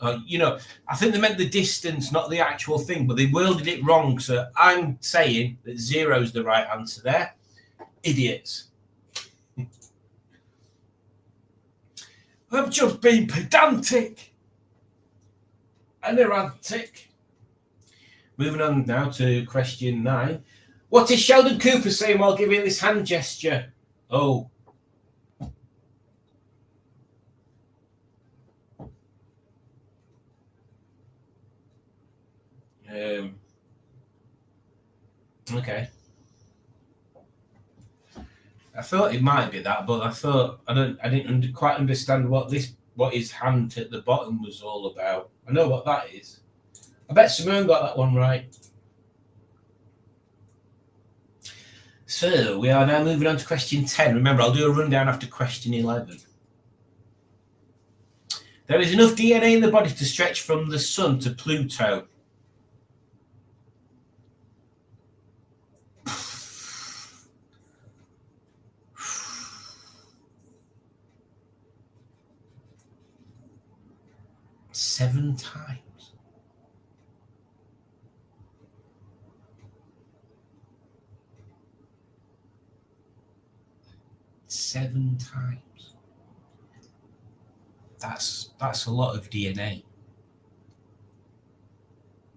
I think they meant the distance, not the actual thing, but they worded it wrong. So I'm saying that 0 is the right answer there. Idiots. I've just been pedantic and erratic. Moving on now to question 9. What is Sheldon Cooper saying while giving this hand gesture? Oh. Okay. I thought it might be that, but I didn't quite understand what his hand at the bottom was all about. I know what that is. I bet Simone got that one right. So we are now moving on to question 10. Remember, I'll do a rundown after question 11. There is enough DNA in the body to stretch from the sun to Pluto. Seven times. Seven times. That's a lot of DNA.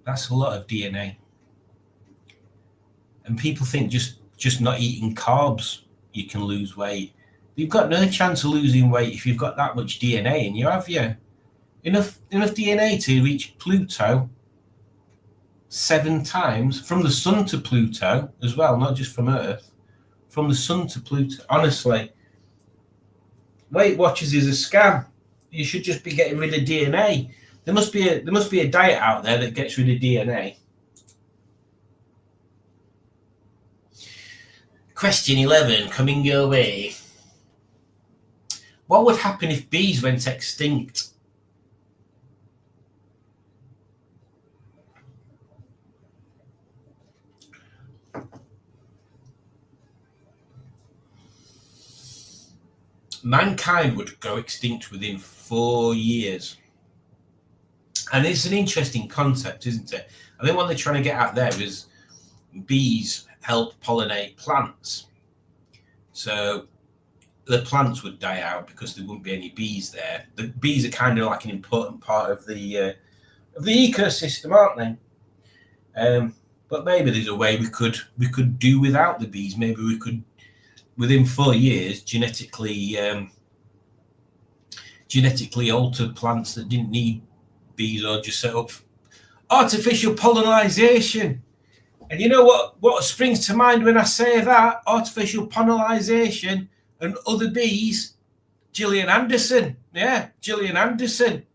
That's a lot of DNA. And people think just not eating carbs you can lose weight. You've got no chance of losing weight if you've got that much DNA in you, have you? Enough DNA to reach Pluto 7 times, from the sun to Pluto as well, not just from Earth. From the sun to Pluto. Honestly, Weight Watchers is a scam. You should just be getting rid of DNA. There must be a diet out there that gets rid of DNA. Question 11 coming your way. What would happen if bees went extinct? Mankind would go extinct within 4 years. And it's an interesting concept, isn't it? I think what they're trying to get at there is bees help pollinate plants. So the plants would die out because there wouldn't be any bees there. The bees are kind of like an important part of the of the ecosystem, aren't they? But maybe there's a way we could do without the bees. Maybe we could, within 4 years, genetically alter plants that didn't need bees, or just set up artificial pollination. And you know what springs to mind when I say that? Artificial pollination and other bees. Gillian Anderson. Yeah, Gillian Anderson.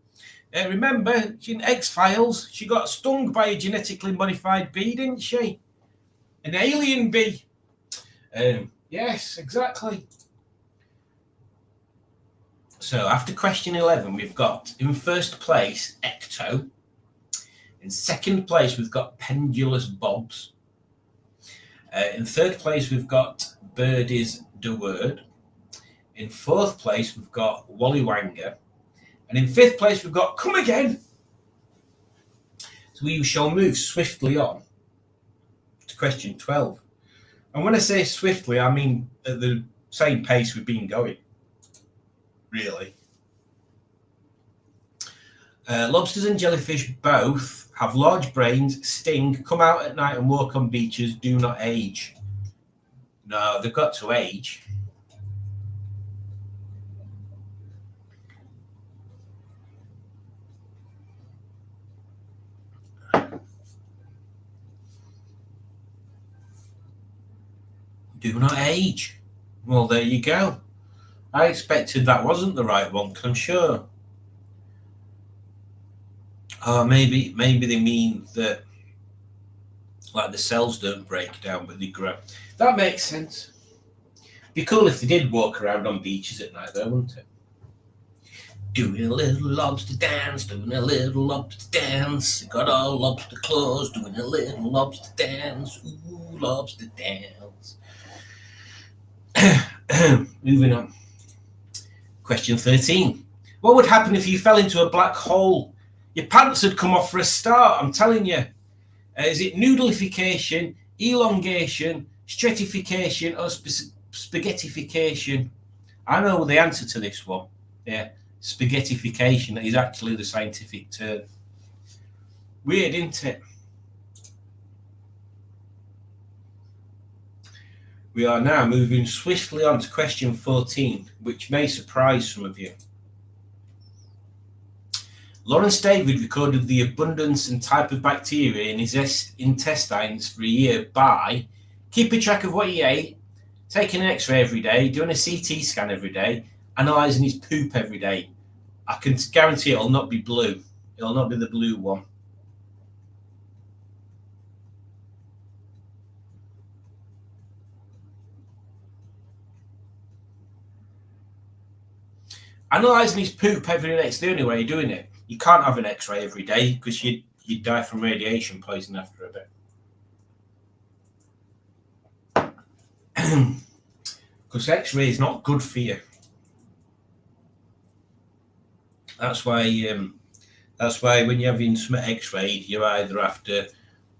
Remember, in X-Files, she got stung by a genetically modified bee, didn't she? An alien bee. Yes, exactly. So after question 11, we've got in first place Ecto. In second place, we've got Pendulous Bobs. In third place, we've got Birdie's De Word. In fourth place, we've got Wally Wanger. And in fifth place, we've got Come Again. So we shall move swiftly on to question 12. And when I say swiftly, I mean at the same pace we've been going, really. Lobsters and jellyfish both have large brains, sting, come out at night and walk on beaches, do not age. No, they've got to age. Do not age. Well, there you go. I expected that wasn't the right one, because I'm sure. Oh, maybe they mean that, like, the cells don't break down, but they grow. That makes sense. Be cool if they did walk around on beaches at night, though, wouldn't it? Doing a little lobster dance, doing a little lobster dance. Got all lobster claws, doing a little lobster dance. Ooh, lobster dance. Moving on. Question 13. What would happen if you fell into a black hole? Your pants would come off for a start, I'm telling you. Is it noodleification, elongation, stratification, or spaghettification? I know the answer to this one. Yeah, spaghettification is actually the scientific term. Weird, isn't it? We are now moving swiftly on to question 14, which may surprise some of you. Lawrence David recorded the abundance and type of bacteria in his intestines for a year by keeping track of what he ate, taking an X-ray every day, doing a CT scan every day, analysing his poop every day. I can guarantee it'll not be blue. It'll not be the blue one. Analysing his poop every day, it's the only way of doing it. You can't have an X-ray every day because you'd die from radiation poisoning after a bit. Because X-ray is not good for you. That's why when you're having some X-rayed, you're either after,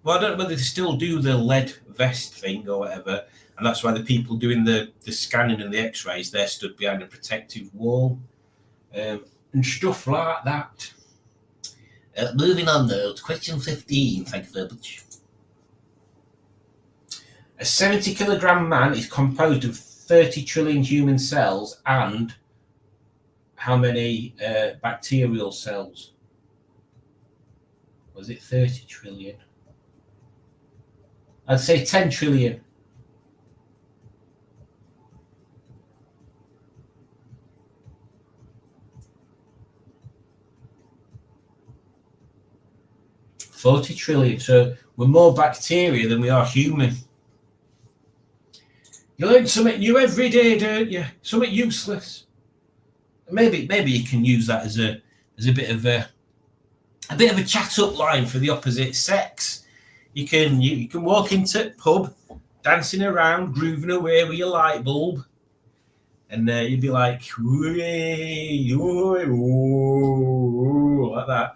well, I don't know whether they still do the lead vest thing or whatever, and that's why the people doing the scanning and the X-rays, they're stood behind a protective wall and stuff like that. Moving on though to question 15. Thank you very much. A 70-kilogram man is composed of 30 trillion human cells and how many bacterial cells? Was it 30 trillion? I'd say 10 trillion. $40 trillion. So we're more bacteria than we are human. You learn something new every day, don't you? Something useless. Maybe you can use that as a bit of a chat up line for the opposite sex. You can walk into a pub, dancing around, grooving away with your light bulb, and you'd be like, like that,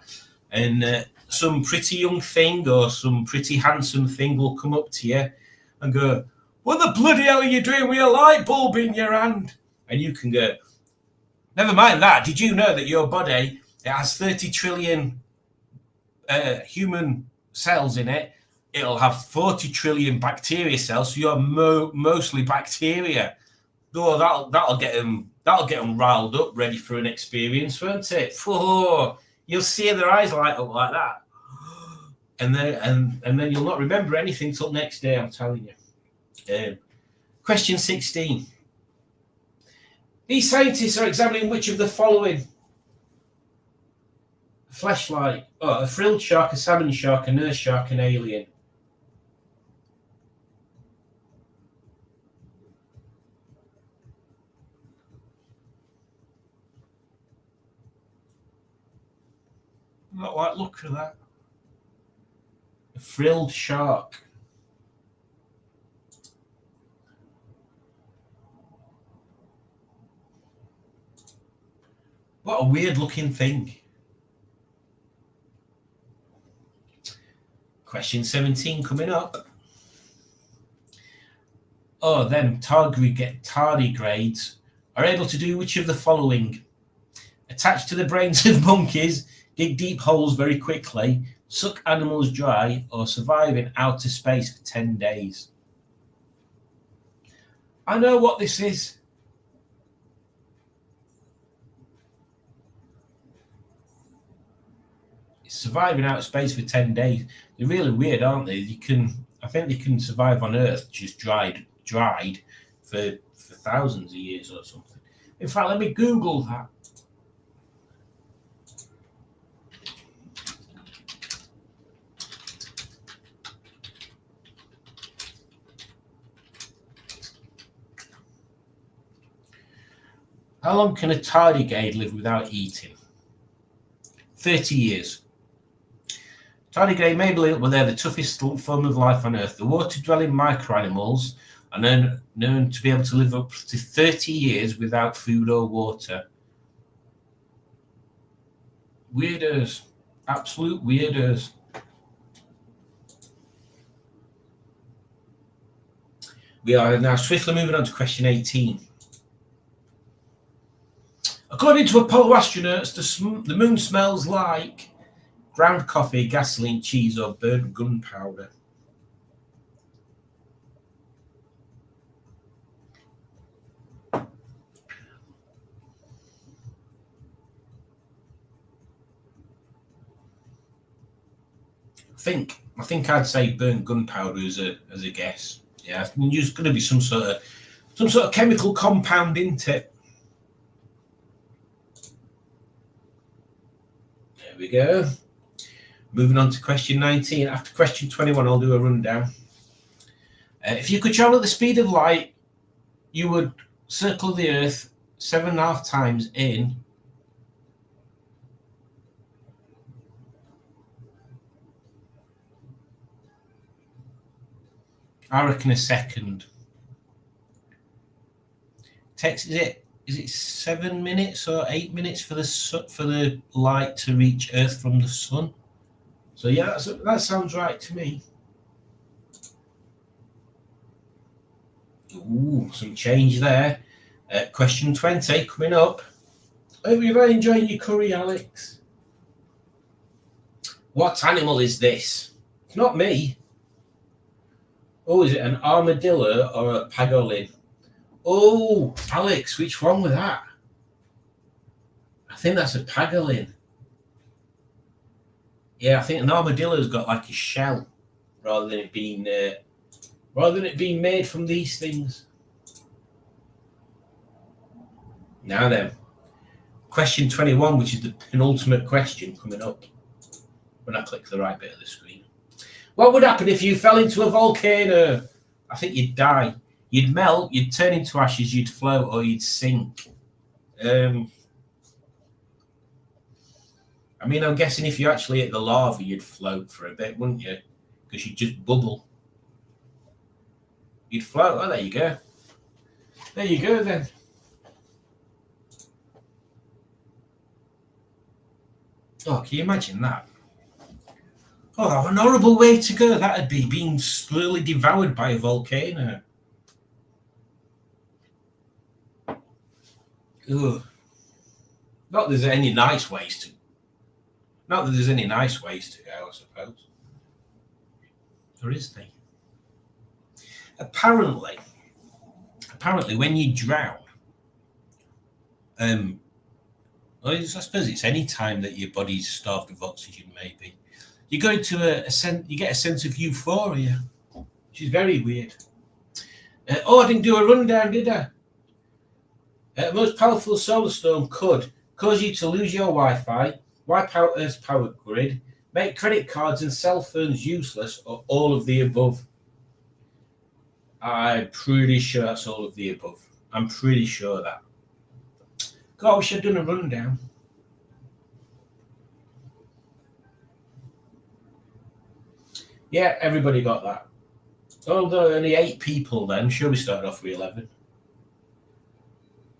and some pretty young thing or some pretty handsome thing will come up to you and go, "What the bloody hell are you doing with your light bulb in your hand?" And you can go, "Never mind that. Did you know that your body, it has 30 trillion human cells in it, it'll have 40 trillion bacteria cells. So you're mostly bacteria. Oh, that'll get them riled up, ready for an experience, won't it? Oh, you'll see their eyes light up like that, and then you'll not remember anything till next day. I'm telling you. Question 16. These scientists are examining which of the following: a fleshlight, a frilled shark, a salmon shark, a nurse shark, an alien. Not like look at that. A frilled shark. What a weird looking thing. Question 17 coming up. Oh, them tardigrades are able to do which of the following? Attach to the brains of monkeys, dig deep holes very quickly, suck animals dry, or survive in outer space for 10 days. I know what this is. It's surviving outer space for 10 days. They're really weird, aren't they? I think they can survive on Earth just dried for thousands of years or something. In fact, let me Google that. How long can a tardigrade live without eating? 30 years. Tardigrade may believe that they're the toughest form of life on Earth. The water-dwelling microanimals are known to be able to live up to 30 years without food or water. Weirdos. Absolute weirdos. We are now swiftly moving on to question 18. According to Apollo astronauts, the moon smells like ground coffee, gasoline, cheese, or burnt gunpowder. I think I'd say burnt gunpowder as a guess. Yeah, there's going to be some sort of chemical compound into it. There we go. Moving on to question 19. After question 21, I'll do a rundown. If you could travel at the speed of light, you would circle the Earth 7.5 times in I reckon a second. Is it 7 minutes or 8 minutes for the light to reach Earth from the sun? So yeah, that sounds right to me. Ooh, some change there. Question 20 coming up. Hope you're enjoying your curry, Alex. What animal is this? It's not me. Oh, is it an armadillo or a pangolin? Oh, Alex, which one was that? I think that's a pangolin. Yeah, I think an armadillo's got like a shell rather than it being made from these things. Now then, question 21, which is the penultimate question coming up when I click the right bit of the screen. What would happen if you fell into a volcano? I think you'd die. You'd melt, you'd turn into ashes, you'd float, or you'd sink. I mean, I'm guessing if you actually hit the lava, you'd float for a bit, wouldn't you? Because you'd just bubble. You'd float. Oh, there you go. There you go, then. Oh, can you imagine that? Oh, an horrible way to go. That'd be being slowly devoured by a volcano. Ugh. Not there's any nice ways to. Not that there's any nice ways to go, I suppose. Or is there? Apparently, when you drown, well, I suppose it's any time that your body's starved of oxygen, maybe. You go into you get a sense of euphoria, which is very weird. I didn't do a rundown, did I? Most powerful solar storm could cause you to lose your Wi-Fi, wipe out Earth's power grid, make credit cards and cell phones useless, or all of the above. I'm pretty sure that's all of the above. I'm pretty sure of that. God, I wish I'd done a rundown. Yeah, everybody got that. Although only 8 people then, sure we started off with 11.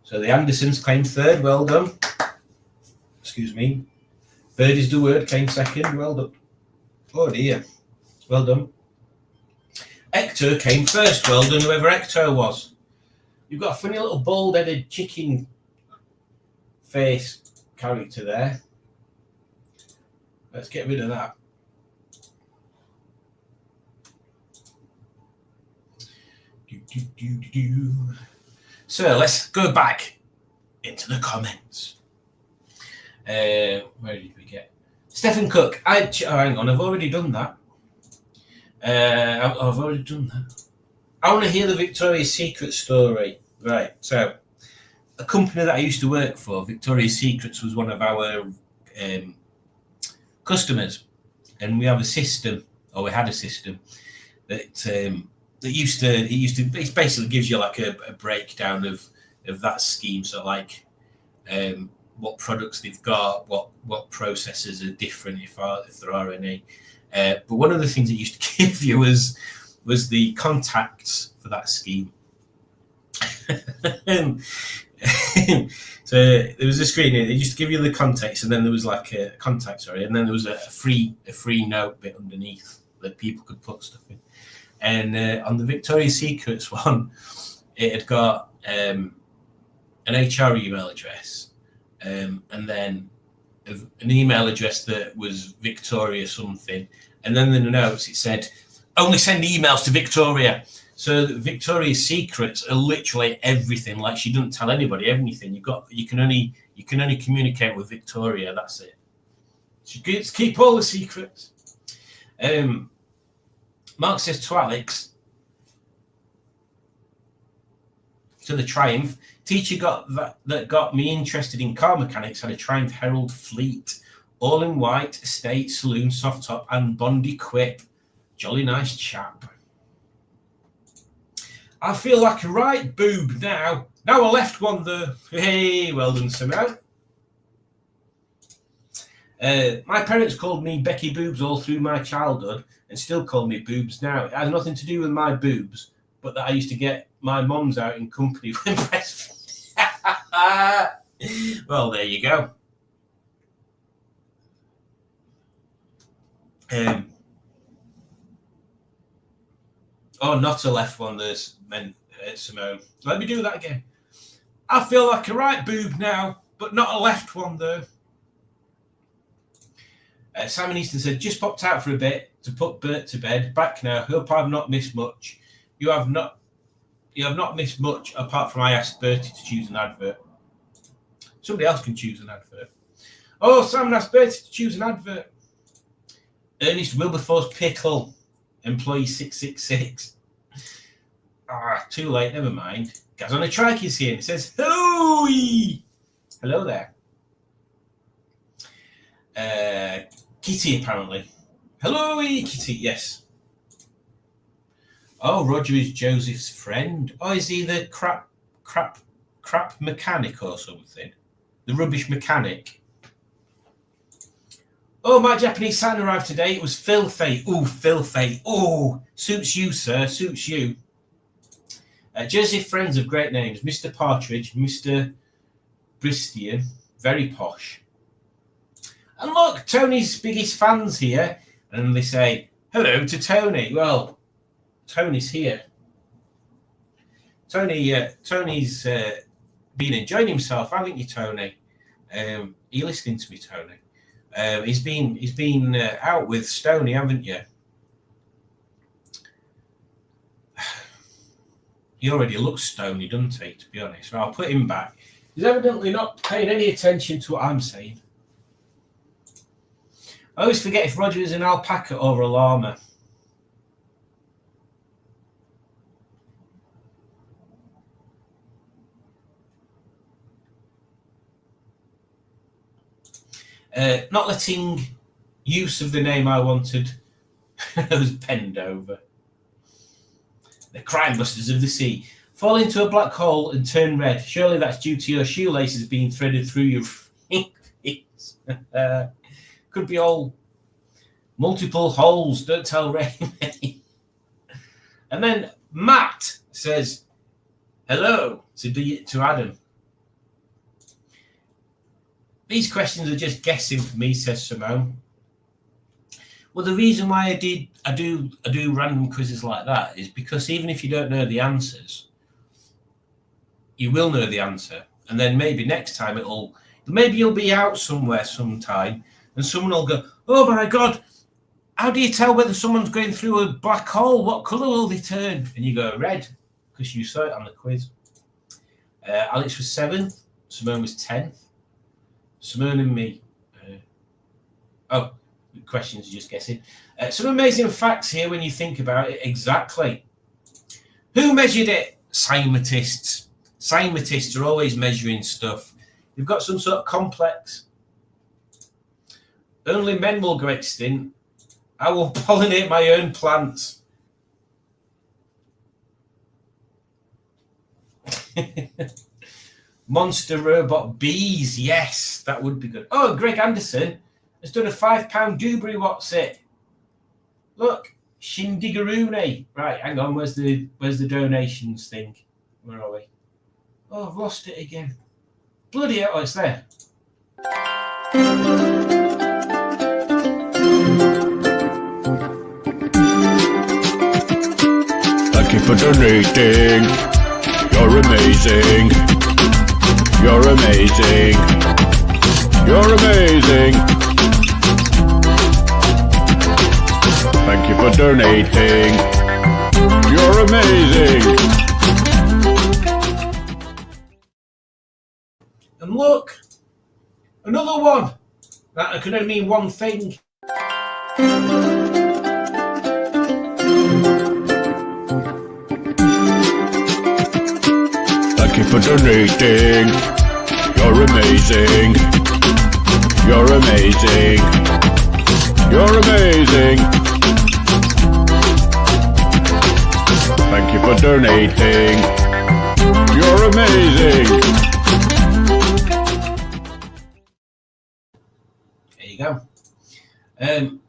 So the Andersons claimed third, well done. Excuse me. Bird is the word, came second, well done. Oh dear, well done. Hector came first, well done, whoever Hector was. You've got a funny little bald-headed chicken face character there. Let's get rid of that. So let's go back into the comments. Where did we get? Stephen Cook. Hang on, I've already done that. I've already done that. I want to hear the Victoria's Secret story. Right, so a company that I used to work for, Victoria's Secrets, was one of our customers, and we have a system, or we had a system that it basically gives you like a breakdown of that scheme. So like what products they've got, what processes are different if there are any. But one of the things it used to give you was the contacts for that scheme. So there was a screen. It used to give you the contacts, and then there was like a contact, and then there was a free note bit underneath that people could put stuff in. And on the Victoria's Secrets one, it had got an HR email address, and then an email address that was Victoria something. And then in the notes it said, only send emails to Victoria. So Victoria's Secrets are literally everything. Like, she doesn't tell anybody anything. You can only communicate with Victoria. That's it. She gets keep all the secrets. Mark says to Alex, to the Triumph, teacher that got me interested in car mechanics had a Triumph Herald Fleet, all in white, estate, saloon, soft top, and Bondi Quip. Jolly nice chap. I feel like a right boob now. Now I left one there. Hey, well done, Simone. My parents called me Becky Boobs all through my childhood and still call me Boobs now. It has nothing to do with my boobs, but that I used to get my mums out in company when breastfeeding. Well, there you go. Not a left one, there's Simone. Let me do that again. I feel like a right boob now, but not a left one though. Simon Easton said, just popped out for a bit to put Bert to bed. Back now. Hope I've not missed much. You have not missed much apart from I asked Bertie to choose an advert. Somebody else can choose an advert. Oh, Simon asked Bertie to choose an advert. Ernest Wilberforce Pickle, employee 666. Too late, never mind. Gaz on a trike is here and it says, hello! Hello there. Kitty, apparently. Hello, Kitty, yes. Oh, Roger is Joseph's friend. Oh, is he the crap mechanic or something? The rubbish mechanic. Oh, my Japanese sign arrived today. It was filthy. Ooh, filthy. Ooh, suits you, sir. Suits you. Joseph friends of great names. Mr. Partridge, Mr. Bristian. Very posh. And look, Tony's biggest fans here. And they say, hello to Tony. Well, Tony's here. Tony's been enjoying himself, haven't you, Tony? Are you listening to me, Tony? He's been out with Stoney, haven't you? He already looks stony, doesn't he, to be honest? So I'll put him back. He's evidently not paying any attention to what I'm saying. I always forget if Roger is an alpaca or a llama. Not letting use of the name I wanted. I was penned over. The crime busters of the sea. Fall into a black hole and turn red. Surely that's due to your shoelaces being threaded through your fingers. Could be all multiple holes. Don't tell Ray. And then Matt says, hello to Adam. These questions are just guessing for me, says Simone. Well, the reason why I do random quizzes like that is because even if you don't know the answers, you will know the answer, and then maybe next time maybe you'll be out somewhere sometime, and someone will go, "Oh my God, how do you tell whether someone's going through a black hole? What colour will they turn?" And you go red because you saw it on the quiz. Alex was 7th, Simone was 10th. Simone and me. Questions, just guessing. Some amazing facts here when you think about it. Exactly. Who measured it? Scientists. Scientists are always measuring stuff. You've got some sort of complex. Only men will go extinct. I will pollinate my own plants. Monster robot bees. Yes, that would be good. Oh, Greg Anderson has done a £5 Dewberry. What's it? Look, Shindigaruni. Right, hang on. Where's the donations thing? Where are we? Oh, I've lost it again. Bloody hell! Oh, it's there. Thank you for donating. You're amazing. You're amazing. You're amazing. Thank you for donating. You're amazing. And look, another one. That could only mean one thing. Thank you for donating. You're amazing. You're amazing. You're amazing. Thank you for donating. You're amazing. There you go.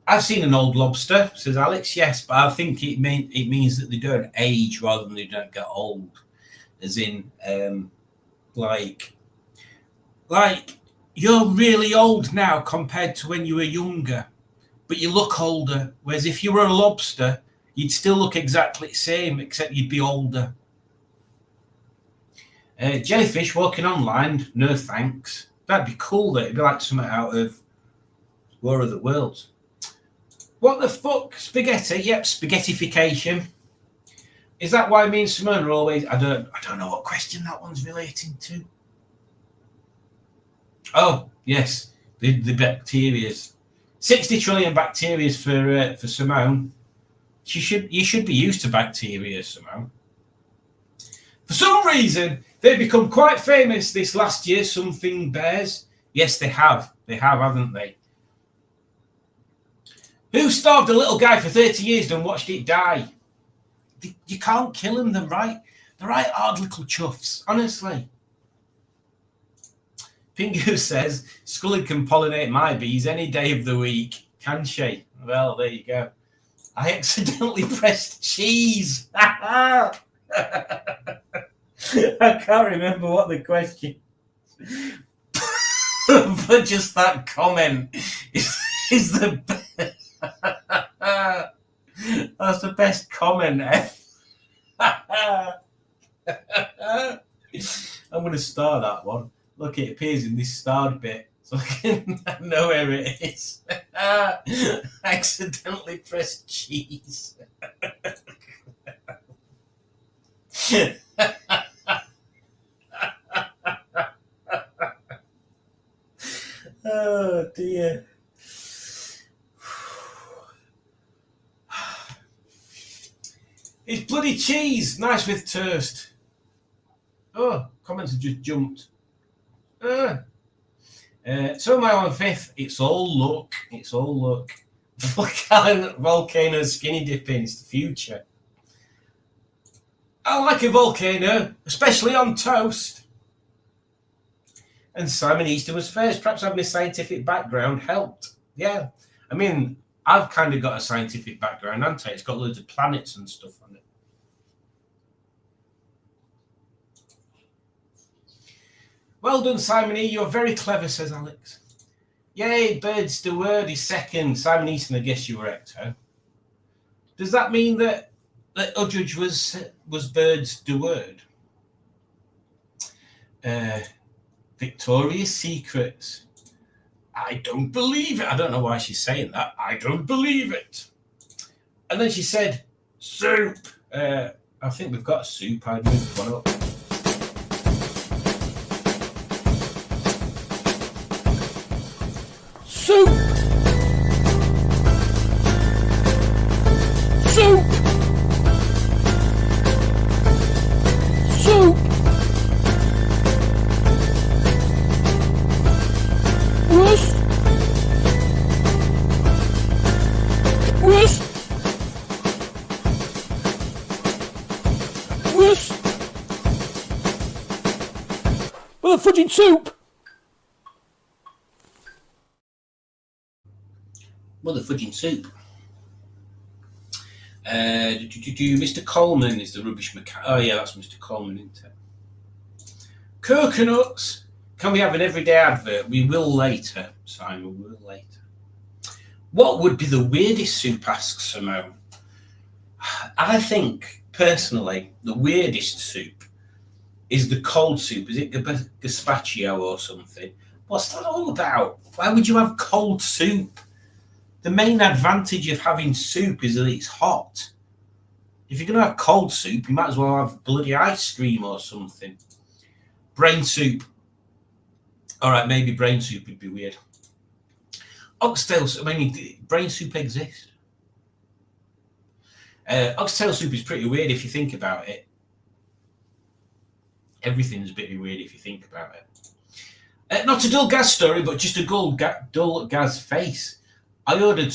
I've seen an old lobster, says Alex. Yes, but I think it means that they don't age rather than they don't get old. As in, like you're really old now compared to when you were younger, but you look older. Whereas if you were a lobster, you'd still look exactly the same, except you'd be older. Jellyfish walking on land, no thanks. That'd be cool, though. It'd be like something out of War of the Worlds. What the fuck? Spaghetti? Yep, spaghettification. Is that why me and Simone are always... I don't know what question that one's relating to. Oh, yes. The bacterias. 60 trillion bacterias for Simone. You should be used to bacteria, Simone. For some reason, they've become quite famous this last year, something bears. Yes, they have. They have, haven't they? Who starved a little guy for 30 years and watched it die? You can't kill them. They're right hard little chuffs, honestly. Pingu says, Scully can pollinate my bees any day of the week. Can she? Well, there you go. I accidentally pressed cheese. I can't remember what the question but just that comment is the best. That's the best comment ever. I'm going to star that one. Look, it appears in this starred bit. So I can know where it is. Accidentally pressed cheese. Oh dear. It's bloody cheese, nice with toast. Oh, comments have just jumped. So my on fifth, it's all luck. It's all luck. Volcano skinny dipping, it's the future. I like a volcano, especially on toast. And Simon Easton was first. Perhaps having a scientific background helped. Yeah. I mean, I've kind of got a scientific background, haven't I? It's got loads of planets and stuff on it. Well done, Simon E. You're very clever, says Alex. Yay, Birds the Word is second. Simon Easton, I guess you were Ecto. Does that mean that Udridge was Birds the Word? Victoria's Secrets. I don't believe it. I don't know why she's saying that. I don't believe it. And then she said, soup. I think we've got a soup. I'd move one up. Soup! Soup! Soup! Wurst! Wurst! Wurst! Well, a fudging soup! Well, the fudging soup. Mr. Coleman is the rubbish mechanic. Oh, yeah, that's Mr. Coleman, isn't it? Coconuts. Can we have an everyday advert? We will later, Simon. We will later. What would be the weirdest soup, asks Simone. I think, personally, the weirdest soup is the cold soup. Is it gazpacho or something? What's that all about? Why would you have cold soup? The main advantage of having soup is that it's hot. If you're going to have cold soup, you might as well have bloody ice cream or something. Brain soup. All right, maybe brain soup would be weird. Oxtail soup. I mean, brain soup exists. Oxtail soup is pretty weird if you think about it. Everything's a bit weird if you think about it. Not a dull Gaz story, but just a dull Gaz face. I ordered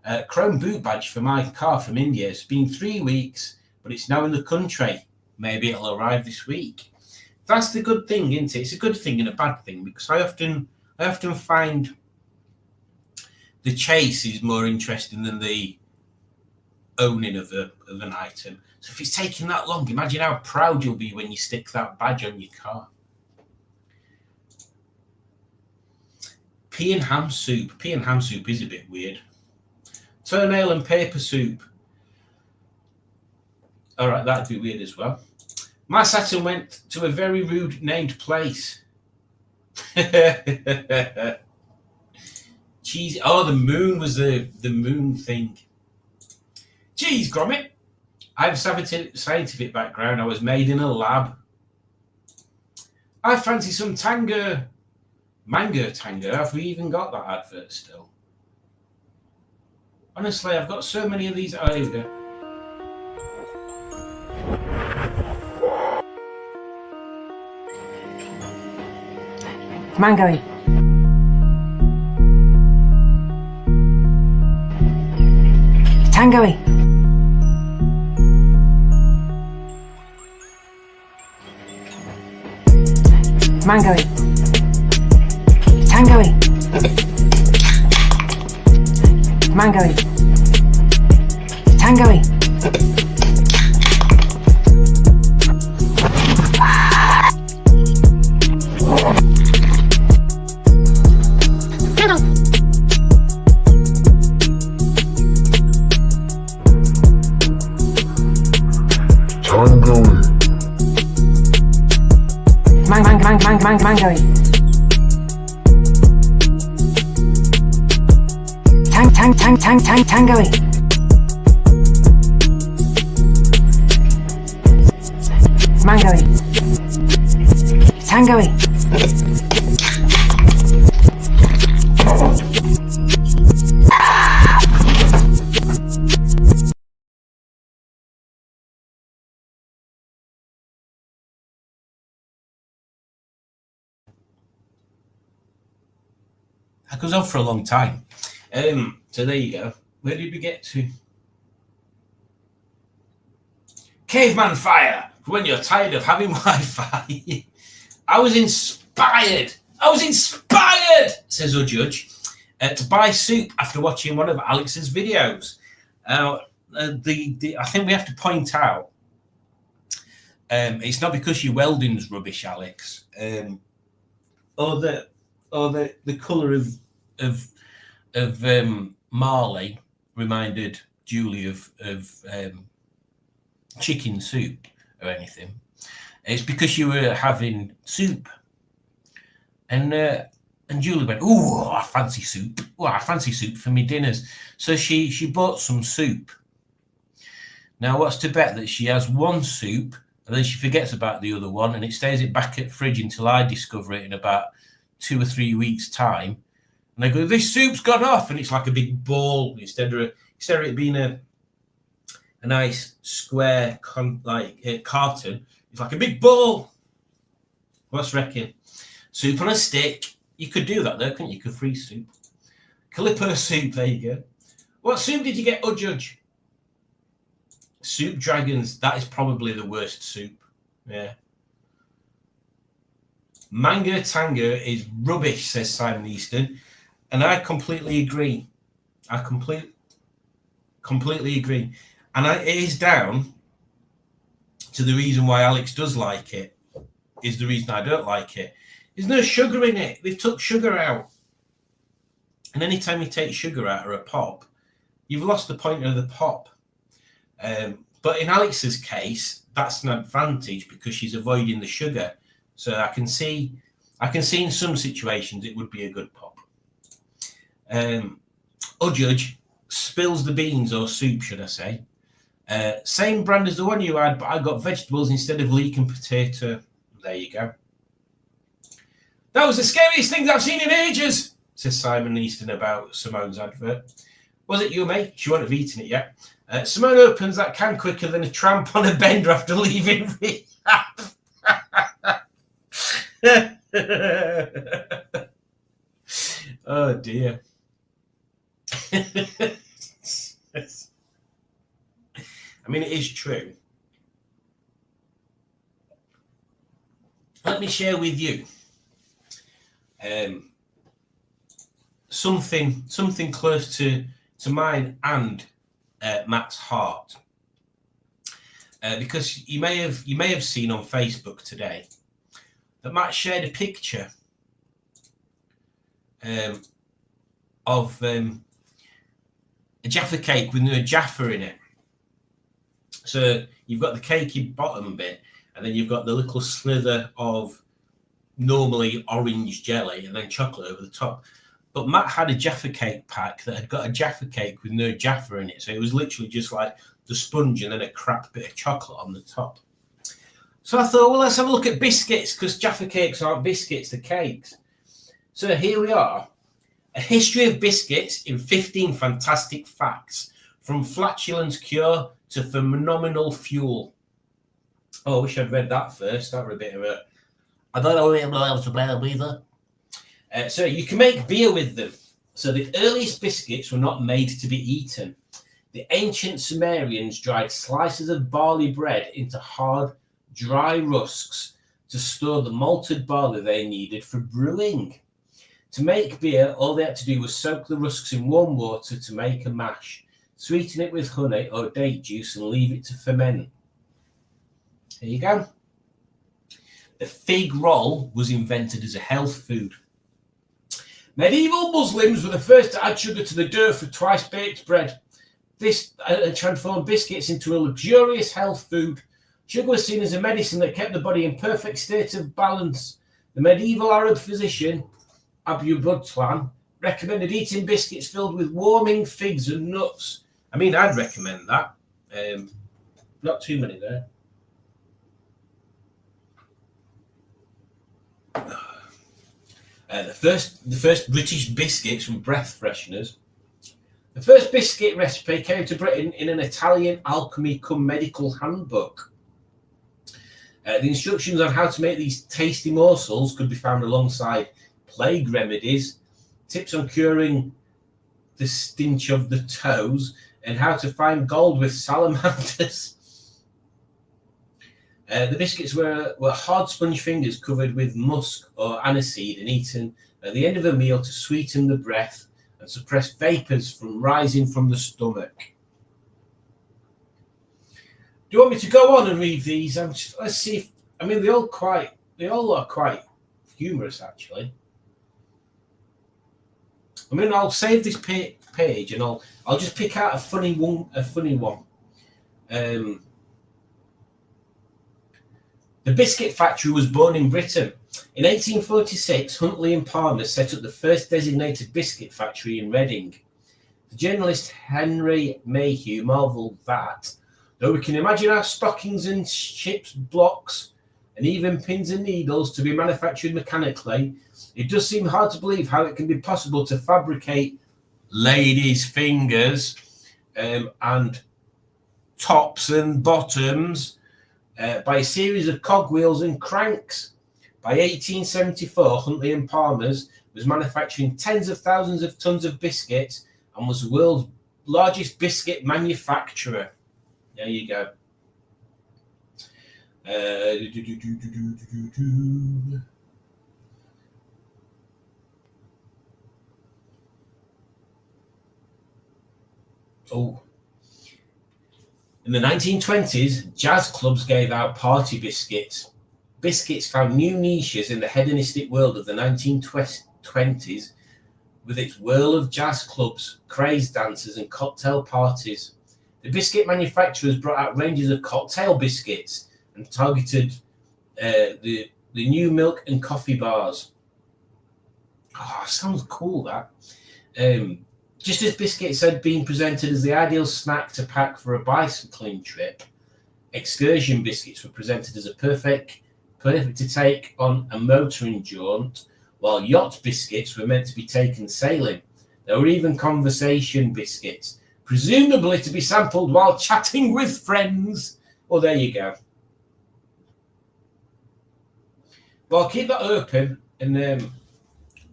a chrome boot badge for my car from India. It's been 3 weeks, but it's now in the country. Maybe it'll arrive this week. That's the good thing, isn't it? It's a good thing and a bad thing, because I often find the chase is more interesting than the owning of an item. So if it's taking that long, imagine how proud you'll be when you stick that badge on your car. Pea and ham soup. Pea and ham soup is a bit weird. Toenail and paper soup. All right, that'd be weird as well. My Saturn went to a very rude named place. Cheese. Oh, the moon was the moon thing. Cheese, Gromit. I have a scientific background. I was made in a lab. I fancy some Tango. Mango Tango. Have we even got that advert still? Honestly, I've got so many of these. Oh, here we go. It's mango-y. It's tango-y. It's mango-y. It's tango-y. It's mango-y. It's tango-y. Mangoey. Tangoey. Mangoey. Tangoey. That goes on for a long time. So there you go. Where did we get to? Caveman fire. When you're tired of having Wi-Fi. I was inspired, says our judge, to buy soup after watching one of Alex's videos. I think we have to point out, it's not because your welding's rubbish, Alex, or the colour of Marley reminded Julie of chicken soup or anything. It's because you were having soup, and Julie went, "Oh, I fancy soup. Well, I fancy soup for me dinners." So she bought some soup. Now, what's to bet that she has one soup and then she forgets about the other one, and it stays it back at the fridge until I discover it in about 2 or 3 weeks' time. And I go, "This soup's gone off," and it's like a big ball instead of it being a nice square carton. It's like a big ball. What's reckon? Soup on a stick. You could do that though, couldn't you? You could freeze soup. Calippo soup, there you go. What soup did you get, oh judge? Soup Dragons, that is probably the worst soup. Yeah. Mango Tango is rubbish, says Simon Easton. And I completely agree. I completely agree. And it is down to the reason why Alex does like it, is the reason I don't like it. There's no sugar in it. They've took sugar out. And anytime you take sugar out of a pop, you've lost the point of the pop. But in Alex's case, that's an advantage because she's avoiding the sugar. So I can see in some situations it would be a good pop. Or judge spills the beans or soup, should I say. Same brand as the one you had, but I got vegetables instead of leek and potato. There you go. That was the scariest thing I've seen in ages, says Simon Easton about Simone's advert. Was it you, mate? She won't have eaten it yet. Simone opens that can quicker than a tramp on a bender after leaving rehab. Oh, dear. I mean, it is true. Let me share with you something close to mine and Matt's heart, because you may have seen on Facebook today that Matt shared a picture of a Jaffa cake with no Jaffa in it. So you've got the cakey bottom bit, and then you've got the little slither of normally orange jelly and then chocolate over the top. But Matt had a Jaffa cake pack that had got a Jaffa cake with no Jaffa in it. So it was literally just like the sponge and then a crap bit of chocolate on the top. So I thought, well, let's have a look at biscuits, because Jaffa cakes aren't biscuits, they're cakes. So here we are. A history of biscuits in 15 fantastic facts, from flatulence cure to phenomenal fuel. Oh, I wish I'd read that first. That were a bit of a... I don't know able to play either. So you can make beer with them. So the earliest biscuits were not made to be eaten. The ancient Sumerians dried slices of barley bread into hard, dry rusks to store the malted barley they needed for brewing. To make beer, all they had to do was soak the rusks in warm water to make a mash, sweeten it with honey or date juice and leave it to ferment. There you go. The fig roll was invented as a health food. Medieval Muslims were the first to add sugar to the dough for twice-baked bread. This transformed biscuits into a luxurious health food. Sugar was seen as a medicine that kept the body in perfect state of balance. The The medieval Arab physician Abu Budtlan recommended eating biscuits filled with warming figs and nuts. I mean, I'd recommend that. Not too many there. The first British biscuits from breath fresheners. The first biscuit recipe came to Britain in an Italian alchemy cum medical handbook. The instructions on how to make these tasty morsels could be found alongside plague remedies, tips on curing the stench of the toes, and how to find gold with salamanders. The biscuits were hard sponge fingers covered with musk or aniseed and eaten at the end of a meal to sweeten the breath and suppress vapours from rising from the stomach. Do you want me to go on and read these? Let's see if, I mean, they all are quite humorous, actually. I mean, I'll save this page and I'll just pick out a funny one. The biscuit factory was born in Britain. In 1846, Huntley and Palmer set up the first designated biscuit factory in Reading. The journalist Henry Mayhew marvelled that, though we can imagine how stockings and ships' blocks and even pins and needles to be manufactured mechanically, it does seem hard to believe how it can be possible to fabricate ladies' fingers and tops and bottoms by a series of cogwheels and cranks. By 1874, Huntley and Palmer's was manufacturing tens of thousands of tons of biscuits and was the world's largest biscuit manufacturer. There you go. Oh. In the 1920s, jazz clubs gave out party biscuits. Biscuits found new niches in the hedonistic world of the 1920s with its whirl of jazz clubs, craze dancers and cocktail parties. The biscuit manufacturers brought out ranges of cocktail biscuits and targeted the new milk and coffee bars. Oh, sounds cool, that. Just as biscuits had been presented as the ideal snack to pack for a bicycling trip, excursion biscuits were presented as a perfect to take on a motoring jaunt, while yacht biscuits were meant to be taken sailing. There were even conversation biscuits, presumably to be sampled while chatting with friends. Well, there you go. Well, I'll keep that open, and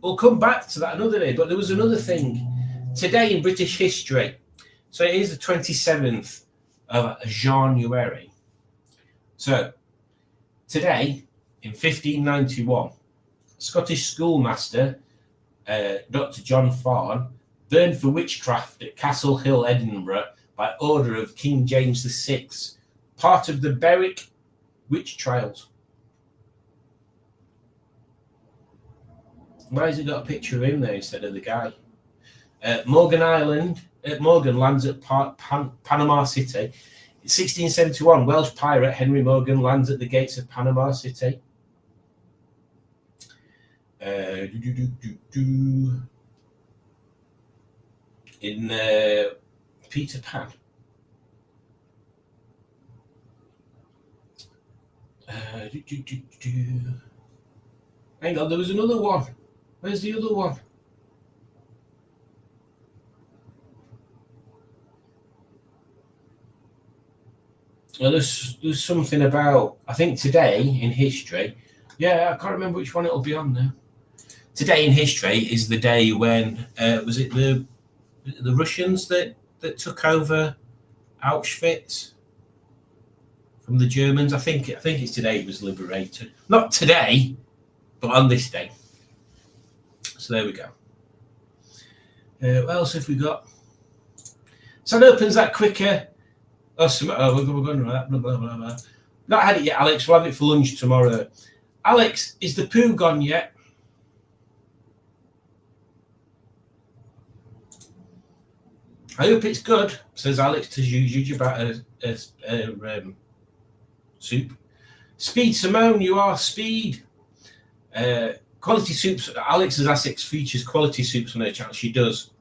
we'll come back to that another day. But there was another thing today in British history. So it is the 27th of January. So today, in 1591, Scottish schoolmaster Dr. John Farn burned for witchcraft at Castle Hill, Edinburgh, by order of King James VI, part of the Berwick witch trials. Why has it got a picture of him there instead of the guy? Morgan lands at Panama City. In 1671, Welsh pirate Henry Morgan lands at the gates of Panama City. In Peter Pan. Hang on, there was another one. Where's the other one? Well, there's something about, I think today in history, yeah, I can't remember which one it'll be on now. Today in history is the day when, was it the Russians that took over Auschwitz from the Germans? I think it's today it was liberated. Not today, but on this day. So there we go. What else have we got? So it opens that quicker. We're going to that. Blah, blah, blah, blah. Not had it yet, Alex. We'll have it for lunch tomorrow. Alex, is the poo gone yet? I hope it's good, says Alex to Juju about a soup. Speed Simone, you are speed. Quality soups. Alex Essex features quality soups on her channel. She does.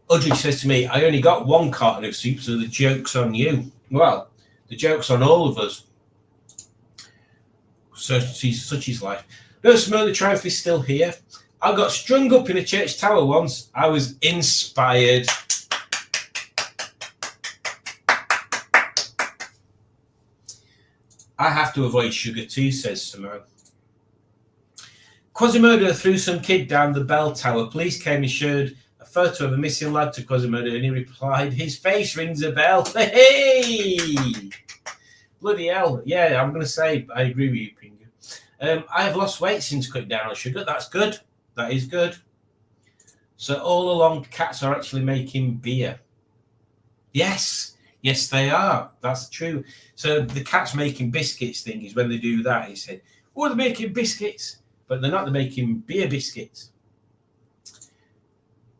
Udrich says to me, I only got one carton of soup, so the joke's on you. Well, the joke's on all of us. So such is life. No, Smo, the Triumph is still here. I got strung up in a church tower once. I was inspired. I have to avoid sugar too, says Simone. Quasimodo threw some kid down the bell tower. Police came and showed a photo of a missing lad to Quasimodo, and he replied, his face rings a bell. Hey! Bloody hell. Yeah, I'm going to say, I agree with you, Pingu. I have lost weight since cutting down on sugar. That's good. That is good. So all along, cats are actually making beer. Yes. Yes, they are. That's true. So the cat's making biscuits thing is when they do that. He said, oh, they're making biscuits. But they're not. They're making beer biscuits.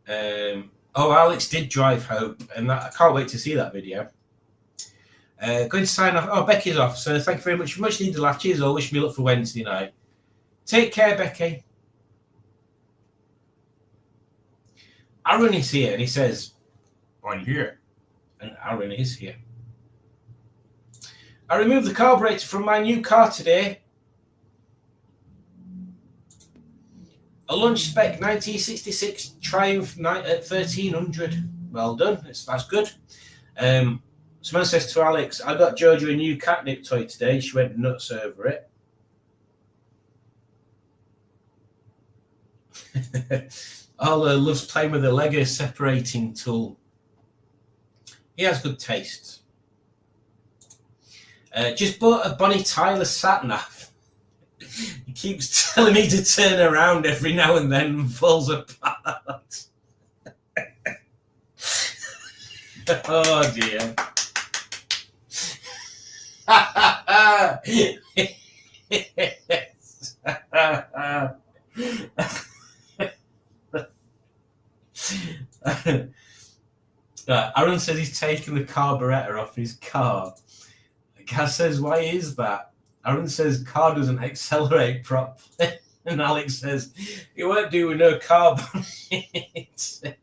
Alex did drive home. And I can't wait to see that video. Going to sign off. Oh, Becky's off. So thank you very much. Much needed laugh. Cheers all. Wish me luck for Wednesday night. Take care, Becky. Aaron is here and he says, I'm here. And Aaron is here. I removed the carburetor from my new car today. A lunch spec 1966 Triumph at 1300. Well done. That's good. Someone says to Alex, I got Jojo a new catnip toy today. She went nuts over it. Arlo loves playing with the Lego separating tool. He has good taste. Just bought a Bonnie Tyler sat-nav. He keeps telling me to turn around every now and then and falls apart. Oh dear. Aaron says he's taking the carburetor off his car. Gaz says, why is that? Aaron says car doesn't accelerate properly. And Alex says, you won't do with no carb on it.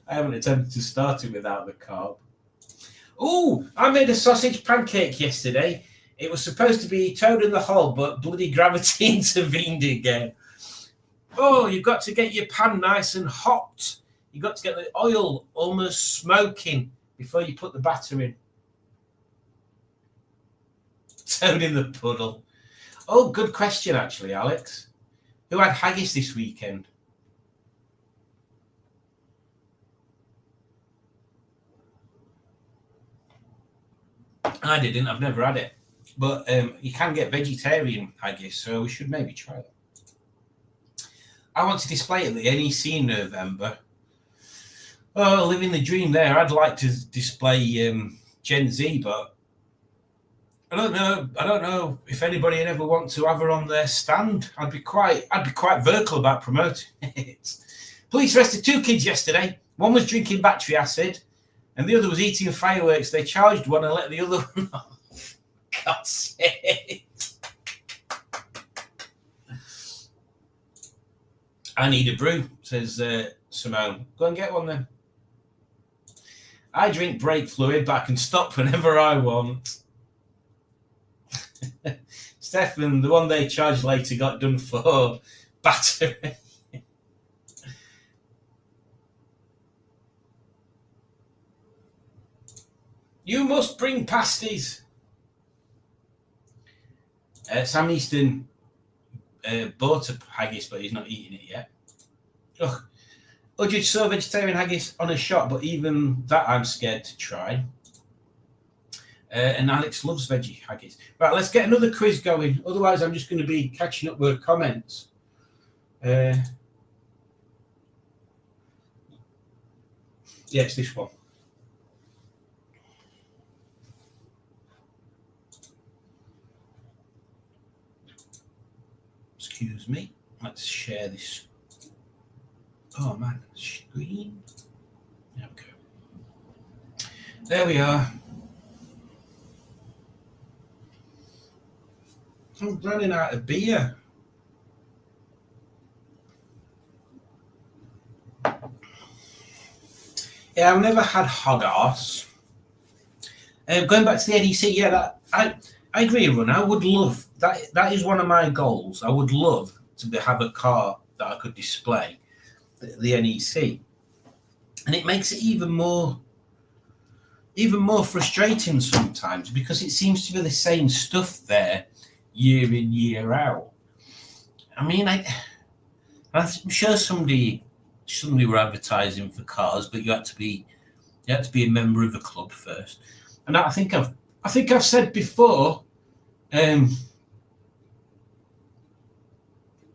I haven't attempted to start it without the carb. Oh, I made a sausage pancake yesterday. It was supposed to be Toad in the Hole, but bloody gravity intervened again. Oh, you've got to get your pan nice and hot. You've got to get the oil almost smoking before you put the batter in. Toad in the puddle. Oh, good question, actually, Alex. Who had haggis this weekend? I didn't. I've never had it. But you can get vegetarian haggis, so we should maybe try that. I want to display at the NEC in November. Oh, living the dream there. I'd like to display Gen Z, but I don't know if anybody would ever want to have her on their stand. I'd be quite vocal about promoting it. Police arrested 2 kids yesterday. One was drinking battery acid, and the other was eating fireworks. They charged one and let the other one off. God's sake. I need a brew, says Simone. Go and get one then. I drink brake fluid, but I can stop whenever I want. Stefan, the one they charged later got done for battery. You must bring pasties. Sam Easton bought a haggis, but he's not eating it yet. Ugh. Udrich saw vegetarian haggis on a shop, but even that I'm scared to try. And Alex loves veggie haggis. Right, let's get another quiz going. Otherwise, I'm just going to be catching up with comments. Yeah, it's this one. Excuse me. Let's share this Oh man, screen. There we go. There we are. I'm running out of beer. Yeah, I've never had hot arse. Going back to the NEC, yeah, I agree, Run. I would love that. That is one of my goals. I would love to have a car that I could display the NEC, and it makes it even more frustrating sometimes because it seems to be the same stuff there year in, year out. I mean, I'm sure somebody were advertising for cars, but you had to be a member of the club first. And I think I've said before,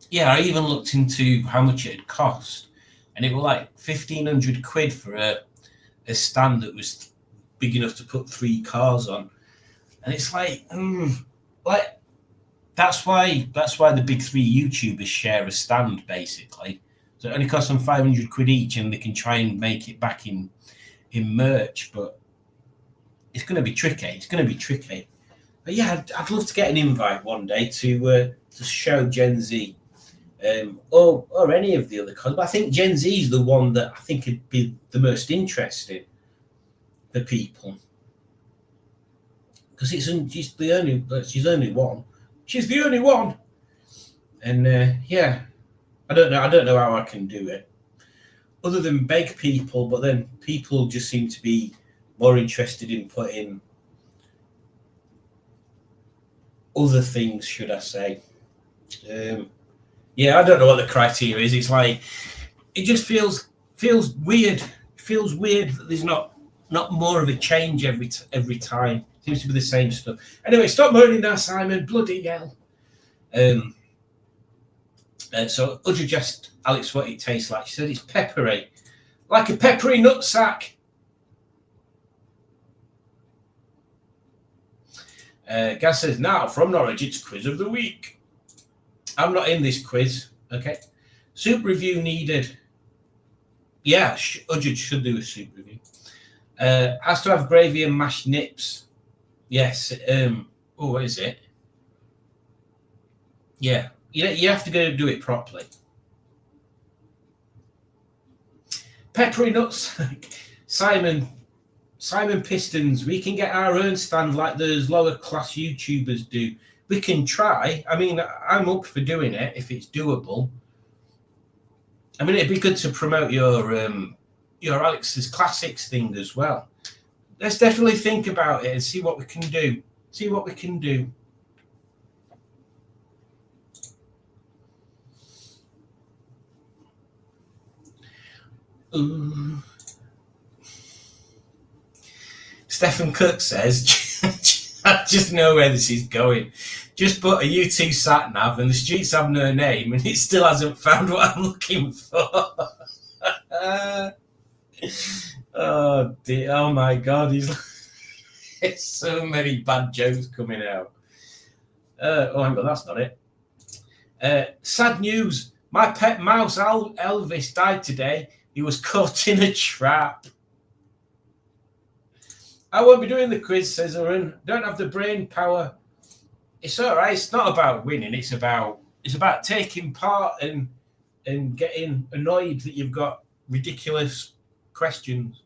yeah, I even looked into how much it'd cost, and it was like 1,500 quid for a stand that was big enough to put 3 cars on. And it's like that's why the big 3 YouTubers share a stand basically. So it only costs them 500 quid each, and they can try and make it back in merch, but it's going to be tricky. But yeah, I'd love to get an invite one day to show Gen Z, or any of the other cars. But I think Gen Z is the one that I think would be the most interesting for people, because she's the only one. She's the only one, and yeah. I don't know how I can do it other than beg people, but then people just seem to be more interested in putting other things, should I say. Yeah, I don't know what the criteria is. It's like, it just feels weird. It feels weird that there's not more of a change every time. It seems to be the same stuff. Anyway, stop moaning now, Simon. Bloody hell. So Udra just Alex what it tastes like. She said it's peppery, like a peppery nutsack. Gaz says, now from Norwich, it's quiz of the week. I'm not in this quiz. Okay. Soup review needed. Yeah, Udra should do a soup review. Has to have gravy and mashed nips. Yes. What is it? Yeah. You have to go do it properly. Peppery nuts. Simon Pistons. We can get our own stand like those lower class YouTubers do. We can try. I mean, I'm up for doing it if it's doable. I mean, it'd be good to promote your Alex's Classics thing as well. Let's definitely think about it and see what we can do. Ooh. Stephen Cook says, I just know where this is going. Just put a U2 sat nav and the streets have no name and it still hasn't found what I'm looking for. Oh dear, oh my God, it's so many bad jokes coming out. Oh, hang on, that's not it. Sad news, my pet mouse Elvis died today. He was caught in a trap. I won't be doing the quiz, says Aaron. Don't have the brain power. It's all right. It's not about winning. It's about taking part and getting annoyed that you've got ridiculous questions.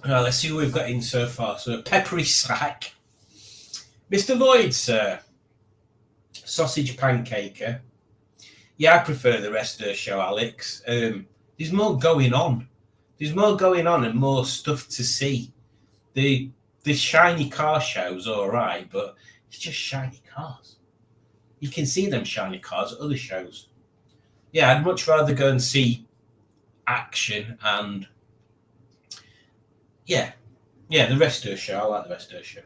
Well, let's see who we've got in so far. So, Peppery Sack. Mr. Lloyd, sir. Sausage Pancaker. Yeah, I prefer the rest of the show, Alex. There's more going on. There's more going on and more stuff to see. The shiny car show's all right, but it's just shiny cars. You can see them shiny cars at other shows. Yeah, I'd much rather go and see action and yeah, the rest of the show. I like the rest of the show.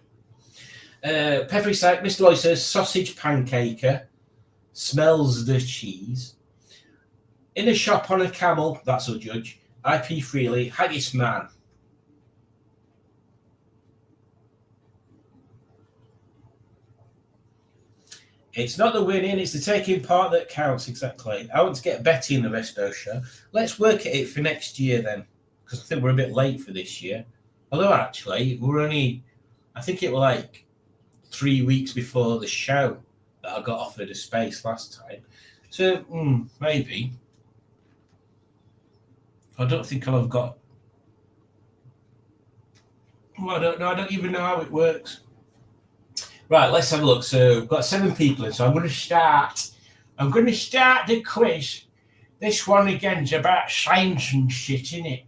Peppery Sack, Mr. Lloyd says, sausage pancaker, smells the cheese. In a shop on a camel, that's a judge. IP freely, haggis man. It's not the winning, it's the taking part that counts, exactly. I want to get Betty in the Resto show. Let's work at it for next year then, because I think we're a bit late for this year. Although, actually, we're only, I think it was like 3 weeks before the show that I got offered a space last time. So, maybe. I don't think I'll have got. Well, I don't know. I don't even know how it works. Right, let's have a look. So, we've got 7 people in. So, I'm going to start the quiz. This one again is about science and shit, innit?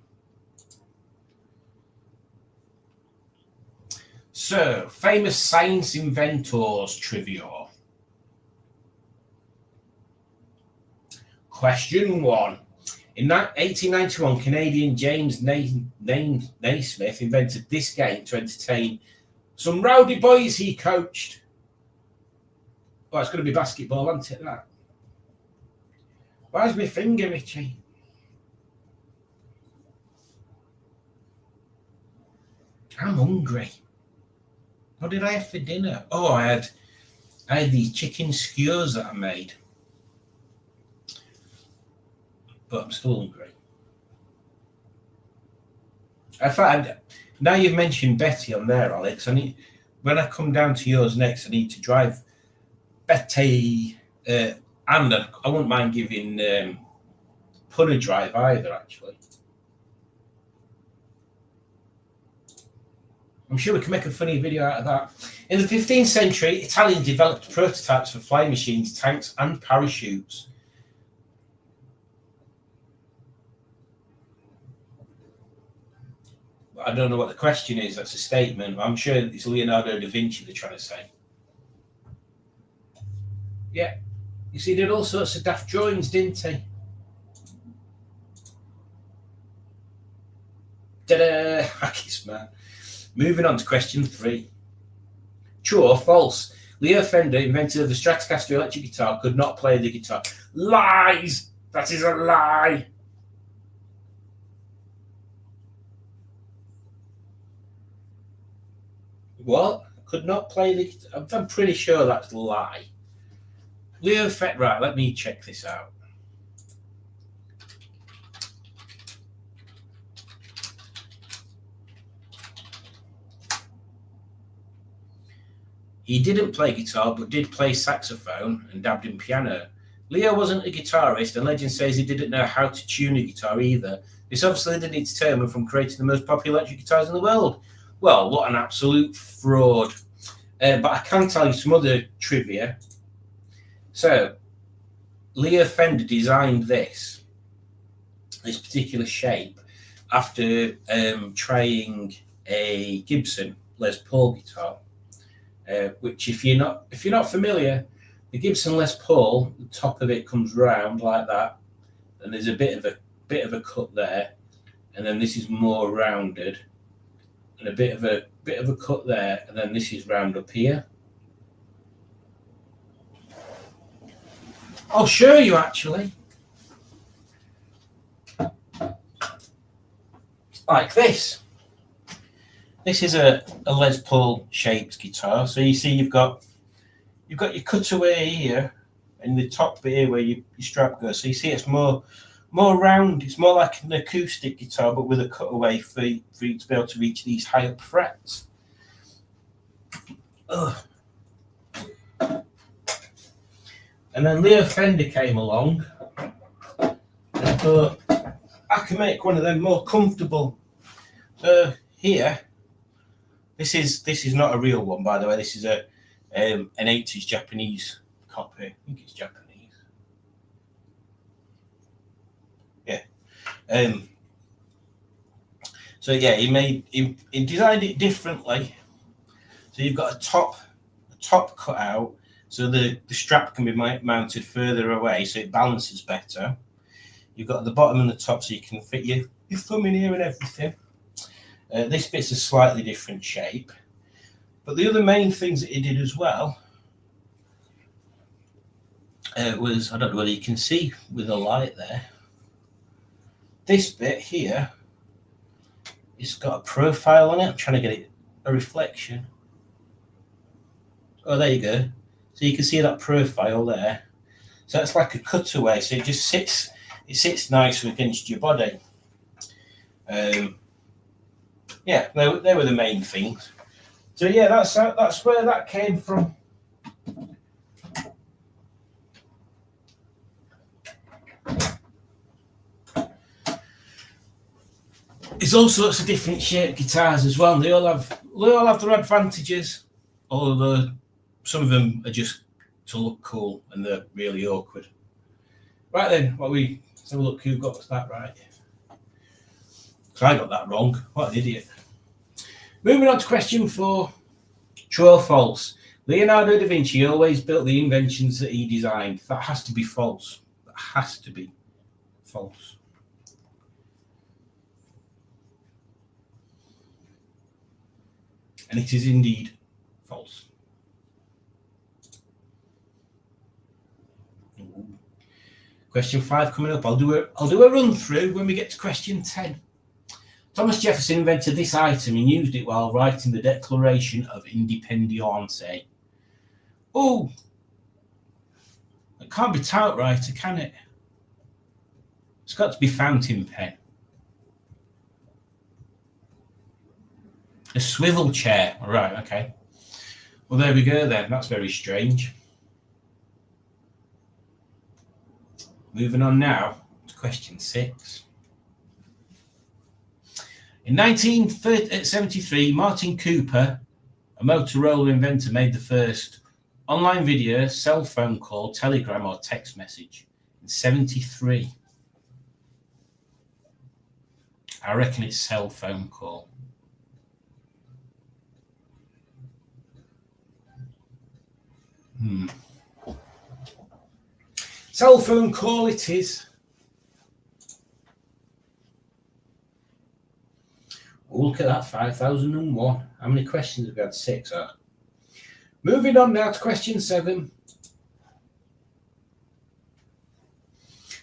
So, famous science inventors trivia. Question 1. In 1891, Canadian James Naismith invented this game to entertain some rowdy boys he coached. Oh, it's going to be basketball, isn't it, that? Where's my finger, Richie? I'm hungry. What did I have for dinner? Oh, I had these chicken skewers that I made. But I'm still hungry. I find now you've mentioned Betty on there, Alex. When I come down to yours next, I need to drive Betty, and I wouldn't mind giving Pun a drive either. Actually, I'm sure we can make a funny video out of that. In the 15th century, Italians developed prototypes for flying machines, tanks, and parachutes. I don't know what the question is. That's a statement. I'm sure it's Leonardo da Vinci they're trying to say. Yeah. You see, he did all sorts of daft drawings, didn't he? Ta-da! Hacky smart. Moving on to question 3. True or false? Leo Fender, inventor of the Stratocaster electric guitar, could not play the guitar. Lies! That is a lie! What? Could not play the guitar? I'm pretty sure that's a lie. Leo Fender, right, let me check this out. He didn't play guitar, but did play saxophone and dabbed in piano. Leo wasn't a guitarist, and legend says he didn't know how to tune a guitar either. This obviously didn't deter him from creating the most popular electric guitars in the world. Well, what an absolute fraud. But I can tell you some other trivia. So, Leo Fender designed this particular shape after trying a Gibson Les Paul guitar. Which, if you're not familiar, the Gibson Les Paul, the top of it comes round like that, and there's a bit of a cut there, and then this is more rounded, and a bit of a cut there, and then this is round up here. I'll show you actually, like this. This is a Les Paul shaped guitar. So you see you've got your cutaway here and the top bit here where your strap goes. So you see it's more round. It's more like an acoustic guitar, but with a cutaway for you to be able to reach these high up frets. Ugh. And then Leo Fender came along and thought, I can make one of them more comfortable. So here, this is not a real one, by the way. This is an 80s Japanese copy. I think it's Japanese. Yeah. So yeah, he designed it differently. So you've got a top cut out, so the strap can be mounted further away, so it balances better. You've got the bottom and the top, so you can fit your thumb in here and everything. This bit's a slightly different shape. But the other main things that he did as well was, I don't know whether you can see with the light there, this bit here, it's got a profile on it. I'm trying to get it a reflection. Oh, there you go. So So you can see that profile there. So it's like a cutaway. So it just sits nicely against your body. Yeah, they were the main things. So yeah, that's where that came from. There's all sorts of different shaped guitars as well. They all have their advantages, although some of them are just to look cool and they're really awkward. Right then, let's have a look who got that right. So I got that wrong. What an idiot. Moving on to question 4. True or false? Leonardo da Vinci always built the inventions that he designed. That has to be false. That has to be false. And it is indeed false. Ooh. Question 5 coming up. I'll do a run through when we get to question 10. Thomas Jefferson invented this item and used it while writing the Declaration of Independence. Oh, it can't be typewriter, can it? It's got to be fountain pen. A swivel chair. All right, okay. Well, there we go then. That's very strange. Moving on now to question 6. In 1973, Martin Cooper, a Motorola inventor, made the first online video, cell phone call, telegram, or text message. In 73. I reckon it's cell phone call. Cell phone call it is. Oh, look at that, 5001. How many questions have we had? 6. Moving on now to question 7.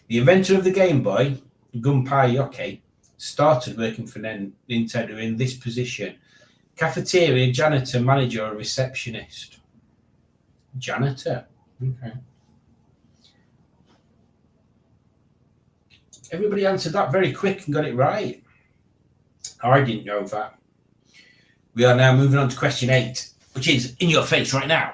The inventor of the Game Boy, Gunpei Yokoi, started working for Nintendo in this position: cafeteria, janitor, manager, or receptionist. Janitor. Okay. Everybody answered that very quick and got it right. I didn't know that. We are now moving on to question 8, which is in your face right now.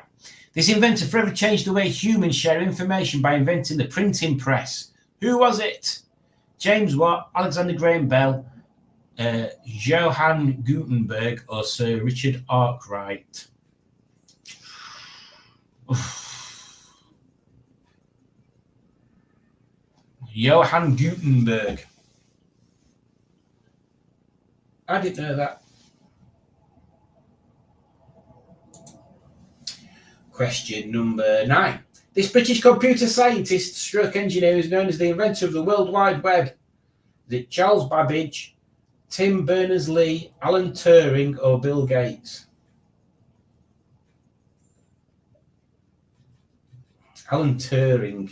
This inventor forever changed the way humans share information by inventing the printing press. Who was it? James Watt, Alexander Graham Bell, Johann Gutenberg, or Sir Richard Arkwright? Johann Gutenberg. I didn't know that. Question number 9. This British computer scientist stroke engineer is known as the inventor of the World Wide Web. Is it Charles Babbage, Tim Berners-Lee, Alan Turing, or Bill Gates? Alan Turing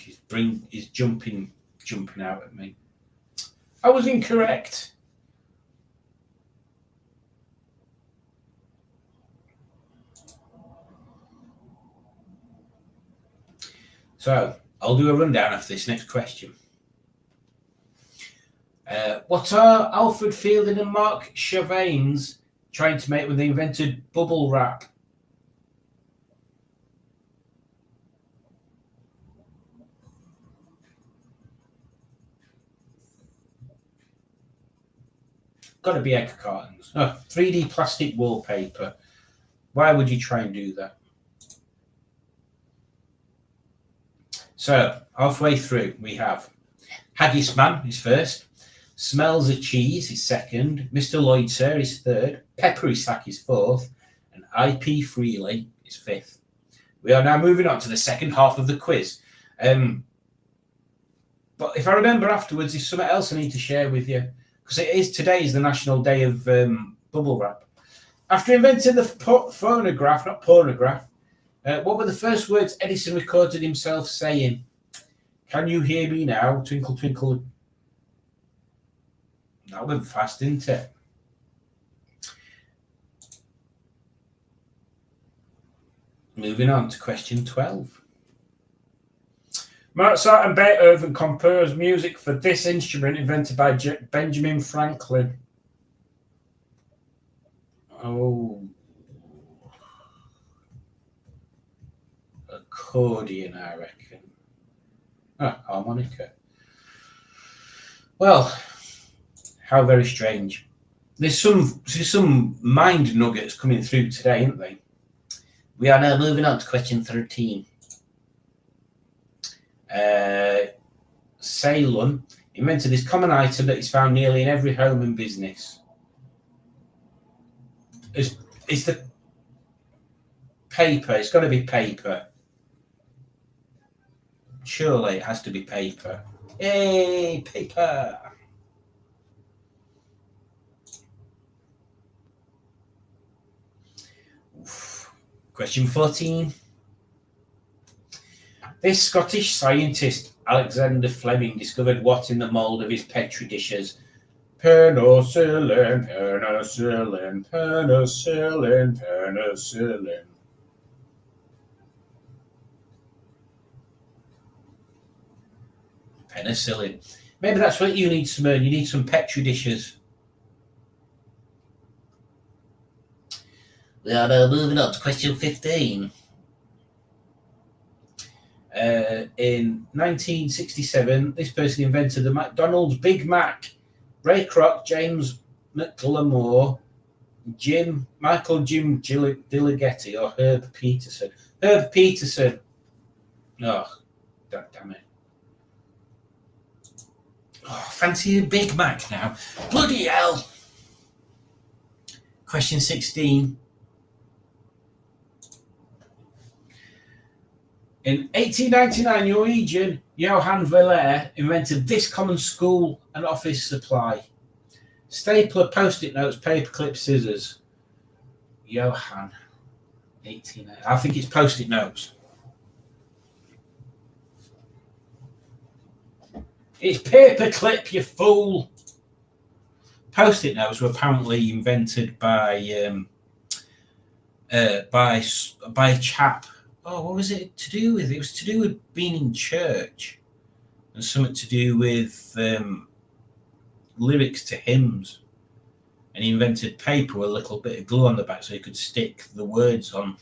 is jumping out at me. I was incorrect. So I'll do a rundown after this next question. What are Alfred Fielding and Mark Chavains trying to make when they invented bubble wrap? Got to be egg cartons. Oh, 3D plastic wallpaper. Why would you try and do that? So, halfway through, we have Haggis Man is first, Smells of Cheese is second, Mr. Lloyd Sir is third, Peppery Sack is fourth, and IP Freely is fifth. We are now moving on to the second half of the quiz. But if I remember afterwards, there's something else I need to share with you, because today is the National Day of Bubble Wrap. After inventing the phonograph, not pornograph, what were the first words Edison recorded himself saying? Can you hear me now? Twinkle, twinkle. That went fast, didn't it? Moving on to question 12. Mozart and Beethoven composed music for this instrument invented by Benjamin Franklin. Oh. Accordion, I reckon. Harmonica. Well, how very strange. There's some mind nuggets coming through today, aren't they? We are now moving on to question 13. Ceylon invented this common item that is found nearly in every home and business. It's the paper. It's got to be paper. Surely it has to be paper. Yay, paper! Question 14. This Scottish scientist, Alexander Fleming, discovered what in the mould of his Petri dishes? Penicillin, penicillin, penicillin, penicillin. Penicillin. Maybe that's what you need, Simone. You need some Petri dishes. We are now moving on to question 15. In 1967, this person invented the McDonald's Big Mac. Ray Kroc, James McLemore, Michael Jim Diligeti, or Herb Peterson. Herb Peterson. Oh, damn it. Oh, fancy a Big Mac now. Bloody hell. Question 16. In 1899, Norwegian Johan Valère invented this common school and office supply. Stapler, post-it notes, paper clip, scissors. Johan. 18. I think it's post-it notes. It's paper clip, you fool. Post-it notes were apparently invented by a chap. Oh, what was it to do with? It was to do with being in church and something to do with lyrics to hymns. And he invented paper with a little bit of glue on the back so he could stick the words on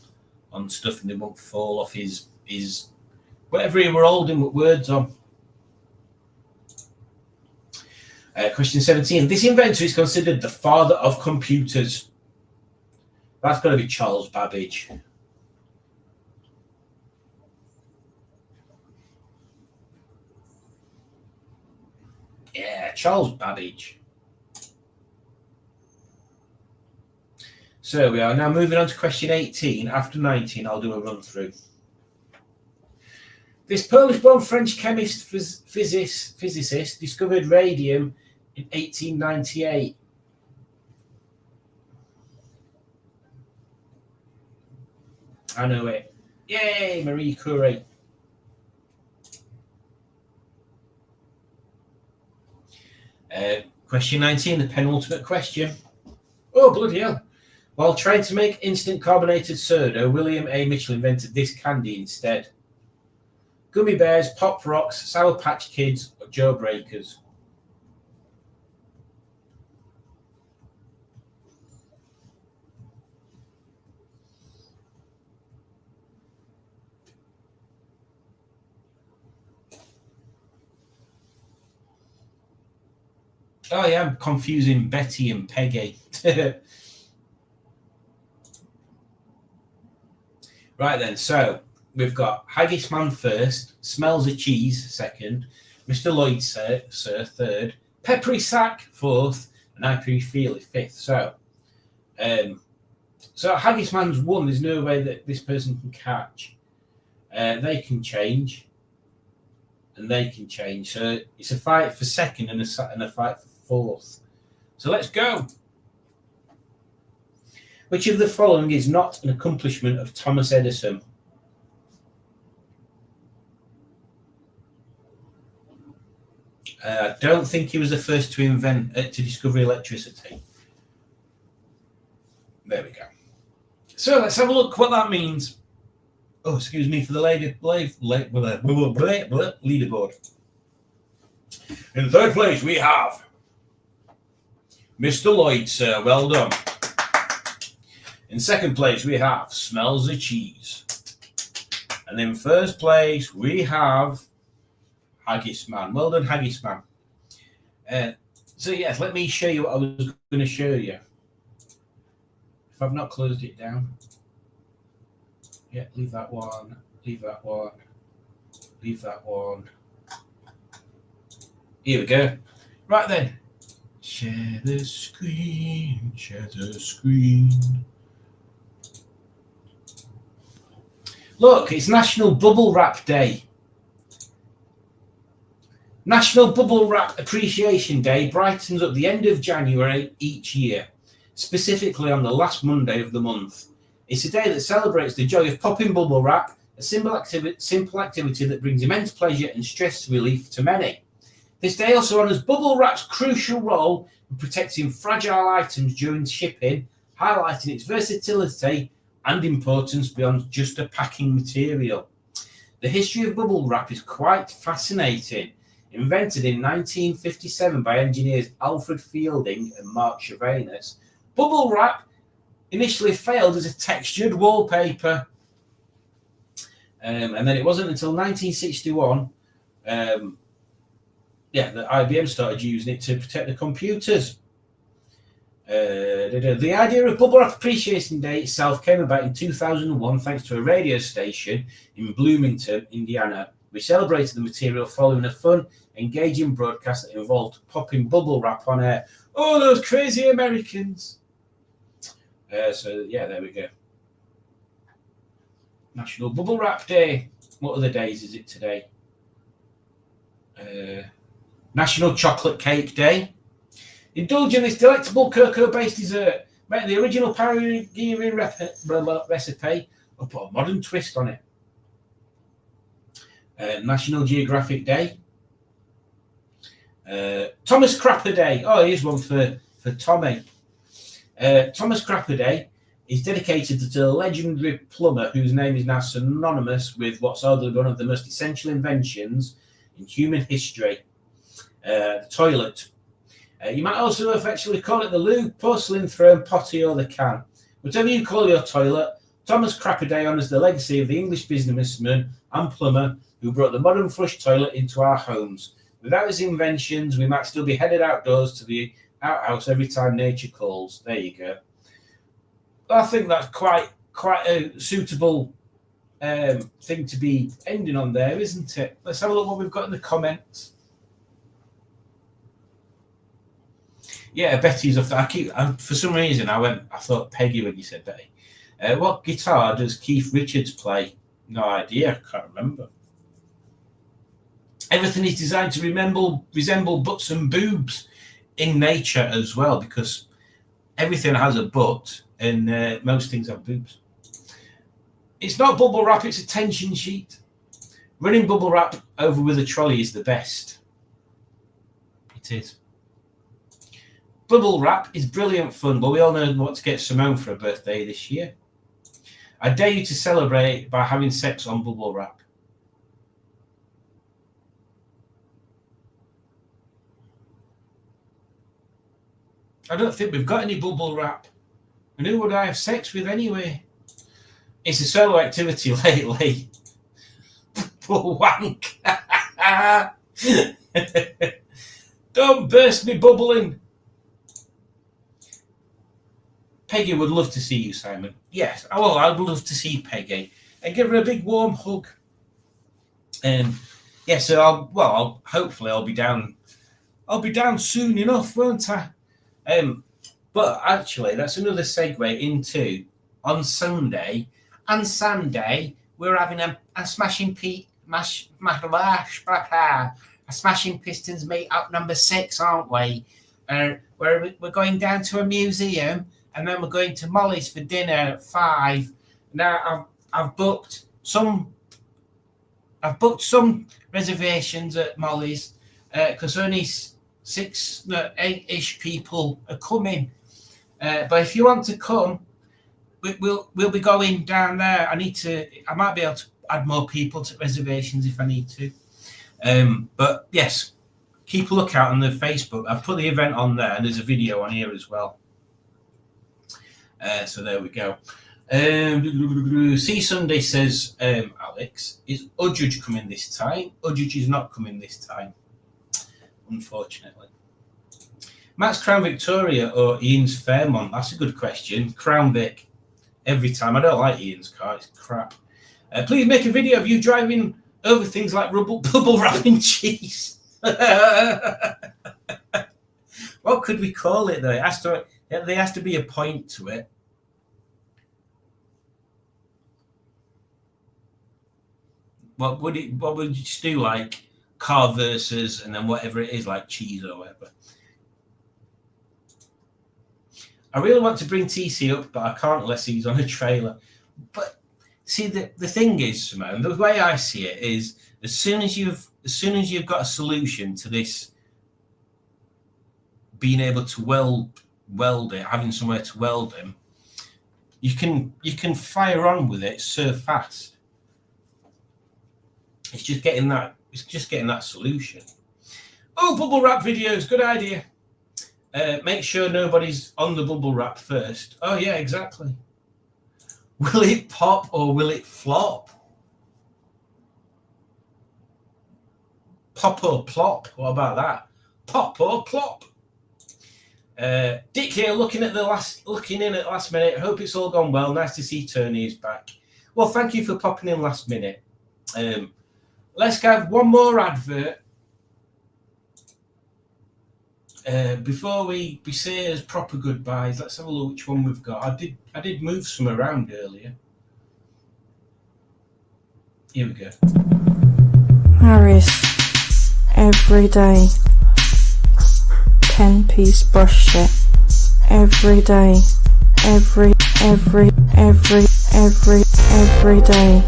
stuff and they won't fall off his whatever he were holding with words on. Question 17. This inventor is considered the father of computers. That's got to be Charles Babbage. Yeah, Charles Babbage. So we are now moving on to question 18. After 19, I'll do a run through. This Polish-born French chemist, physicist discovered radium in 1898. I know it. Yay, Marie Curie. Question 19, the penultimate question. Oh, bloody hell. While trying to make instant carbonated soda, William A. Mitchell invented this candy instead. Gummy bears, Pop Rocks, Sour Patch Kids, or Joe Breakers. Oh yeah, I'm confusing Betty and Peggy. Right then, so we've got Haggis Man first, Smells of Cheese second, Mr. Lloyd sir third, Peppery Sack fourth, and I Pretty Feel it fifth. So Haggis Man's won. There's no way that this person can catch. They can change, and they can change. So it's a fight for second and a fight for fourth. So let's go. Which of the following is not an accomplishment of Thomas Edison? I don't think he was the first to discover electricity. There we go. So let's have a look what that means. Oh, excuse me for the leaderboard. In third place, we have Mr. Lloyd, sir. Well done. In second place, we have Smells the Cheese. And in first place, we have Haggis Man. Well done, Haggis Man. So, yes, let me show you what I was going to show you. If I've not closed it down. Yeah, leave that one. Leave that one. Leave that one. Here we go. Right then. Share the screen. Share the screen. Look, it's National Bubble Wrap Day. National Bubble Wrap Appreciation Day brightens up the end of January each year, specifically on the last Monday of the month. It's a day that celebrates the joy of popping bubble wrap, a simple activity that brings immense pleasure and stress relief to many. This day also honours bubble wrap's crucial role in protecting fragile items during shipping, highlighting its versatility and importance beyond just a packing material. The history of bubble wrap is quite fascinating. Invented in 1957 by engineers Alfred Fielding and Mark Chavannes, bubble wrap initially failed as a textured wallpaper. And then it wasn't until 1961 that IBM started using it to protect the computers. The idea of Bubble Wrap Appreciation Day itself came about in 2001 thanks to a radio station in Bloomington, Indiana. We celebrated the material following a fun, engaging broadcast that involved popping bubble wrap on air. Oh, those crazy Americans. So, there we go. National Bubble Wrap Day. What other days is it today? National Chocolate Cake Day. Indulge in this delectable cocoa-based dessert. Make the original Paragiri recipe or put a modern twist on it. National Geographic Day. Thomas Crapper Day. Oh, here's one for Tommy. Thomas Crapper Day is dedicated to the legendary plumber whose name is now synonymous with what's arguably one of the most essential inventions in human history, the toilet. You might also affectionately call it the loo, porcelain throne, potty, or the can. Whatever you call your toilet, Thomas Crapper Day honours the legacy of the English businessman and plumber who brought the modern flush toilet into our homes. Without his inventions, we might still be headed outdoors to the outhouse every time nature calls. There you go. I think that's quite a suitable thing to be ending on there, isn't it? Let's have a look what we've got in the comments. Yeah, Betty's off. For some reason, I thought Peggy when you said Betty. What guitar does Keith Richards play? No idea. I can't remember. Everything is designed to resemble butts and boobs in nature as well, because everything has a butt and most things have boobs. It's not bubble wrap, it's a tension sheet. Running bubble wrap over with a trolley is the best. It is. Bubble wrap is brilliant fun, but we all know what to get Simone for her birthday this year. I dare you to celebrate by having sex on bubble wrap. I don't think we've got any bubble wrap. And who would I have sex with anyway? It's a solo activity lately. Wank. Don't burst me bubbling. Peggy would love to see you, Simon. Yes, well, I'd love to see Peggy and give her a big warm hug. So hopefully I'll be down. I'll be down soon enough, won't I? But actually, that's another segue into on Sunday. On Sunday, we're having a Smashing Pistons meet up number 6, aren't we? We're going down to a museum, and then we're going to Molly's for dinner at 5. Now I've booked some reservations at Molly's because only 8-ish people are coming. But if you want to come, we'll be going down there. I might be able to add more people to reservations if I need to. But yes, keep a lookout on the Facebook. I've put the event on there, and there's a video on here as well. So there we go. See Sunday says, Alex, is Ujudge coming this time? Ujudge is not coming this time, unfortunately. Matt's Crown Victoria or Ian's Fairmont? That's a good question. Crown Vic, every time. I don't like Ian's car, it's crap. Please make a video of you driving over things like bubble wrap and cheese. What could we call it though? There has to be a point to it. What would you just do, like car versus and then whatever it is, like cheese or whatever? I really want to bring TC up, but I can't unless he's on a trailer. But see, the thing is, Simone, the way I see it is, as soon as you've got a solution to this, being able to weld it, having somewhere to weld them, you can fire on with it so fast. It's just getting that solution. Oh, bubble wrap videos, good idea. Make sure nobody's on the bubble wrap first. Oh yeah, exactly. Will it pop or will it flop? Pop or plop? What about that? Pop or plop? Dick here, looking in at the last minute. Hope it's all gone well. Nice to see Tony is back. Well, thank you for popping in last minute. Let's have one more advert before we say as proper goodbyes. Let's have a look which one we've got. I did move some around earlier. Here we go. Harris, every day, 10-piece brush set, every day, every day. Every day.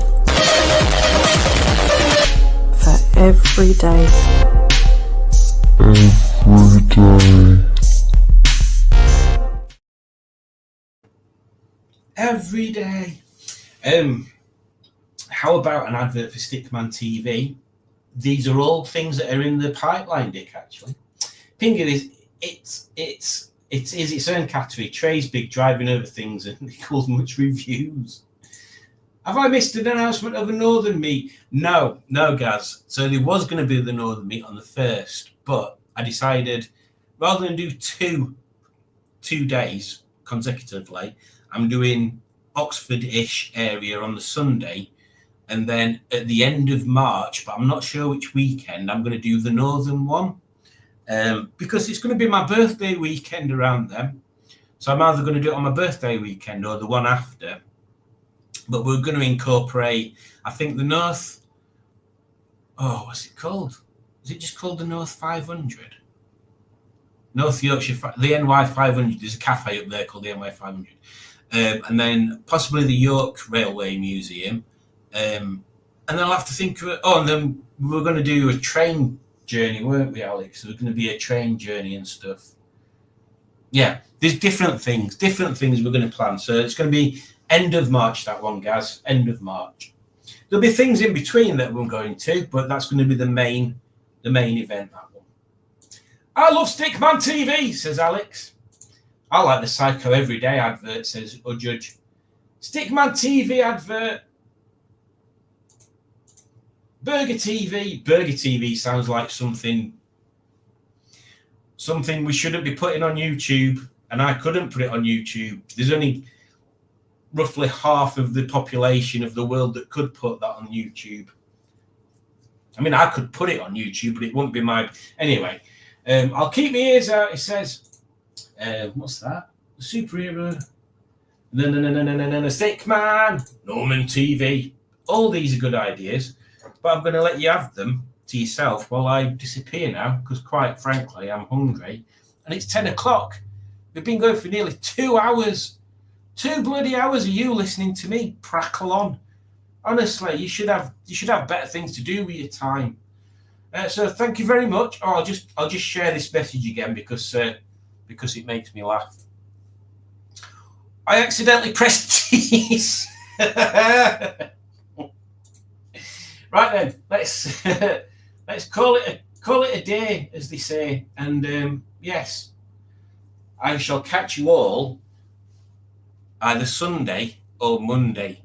Every day. How about an advert for Stickman TV? These are all things that are in the pipeline, Dick, actually. Pinga is it's its own category. Trey's big, driving over things and equals much reviews. Have I missed an announcement of a Northern meet? No, Gaz. So there was going to be the Northern meet on the 1st, but I decided rather than do two days consecutively, I'm doing Oxford-ish area on the Sunday, and then at the end of March, but I'm not sure which weekend, I'm going to do the Northern one, because it's going to be my birthday weekend around then. So I'm either going to do it on my birthday weekend or the one after. But we're going to incorporate, I think, the North. Oh, what's it called? Is it just called the North 500? North Yorkshire, the NY 500. There's a cafe up there called the NY 500. And then possibly the York Railway Museum. And then I'll have to think of it. Oh, and then we're going to do a train journey, weren't we, Alex? So there's going to be a train journey and stuff. Yeah, there's different things we're going to plan. So it's going to be end of March, that one, Gaz. End of March. There'll be things in between that we're going to, but that's going to be the main event, that one. I love Stickman TV, says Alex. I like the Psycho Everyday advert, says Ujudge. Stickman TV advert. Burger TV. Burger TV sounds like something we shouldn't be putting on YouTube, and I couldn't put it on YouTube. There's only roughly half of the population of the world that could put that on YouTube. I mean, I could put it on YouTube, but it wouldn't be my... Anyway, I'll keep my ears out, it says. What's that? Superhero. No, Stickman. Norman TV. All these are good ideas, but I'm going to let you have them to yourself while I disappear now, because quite frankly, I'm hungry. And it's 10 o'clock. We've been going for nearly 2 hours. 2 bloody hours of you listening to me prackle on. Honestly, you should have better things to do with your time. So thank you very much. Oh, I'll just share this message again because it makes me laugh. I accidentally pressed these. Right then, let's call it a day, as they say. And yes, I shall catch you all either Sunday or Monday.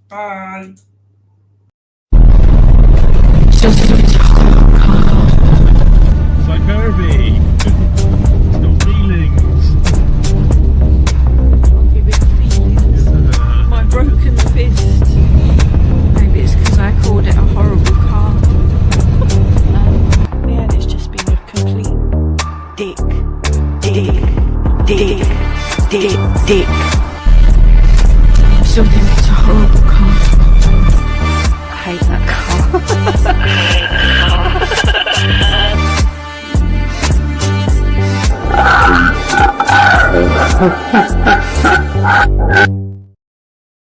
Bye. Kirby. Got feelings. My broken fist. Maybe it's because I called it a horrible car. Yeah, it's just been a complete dick. I still think it's a horrible car. I hate that car.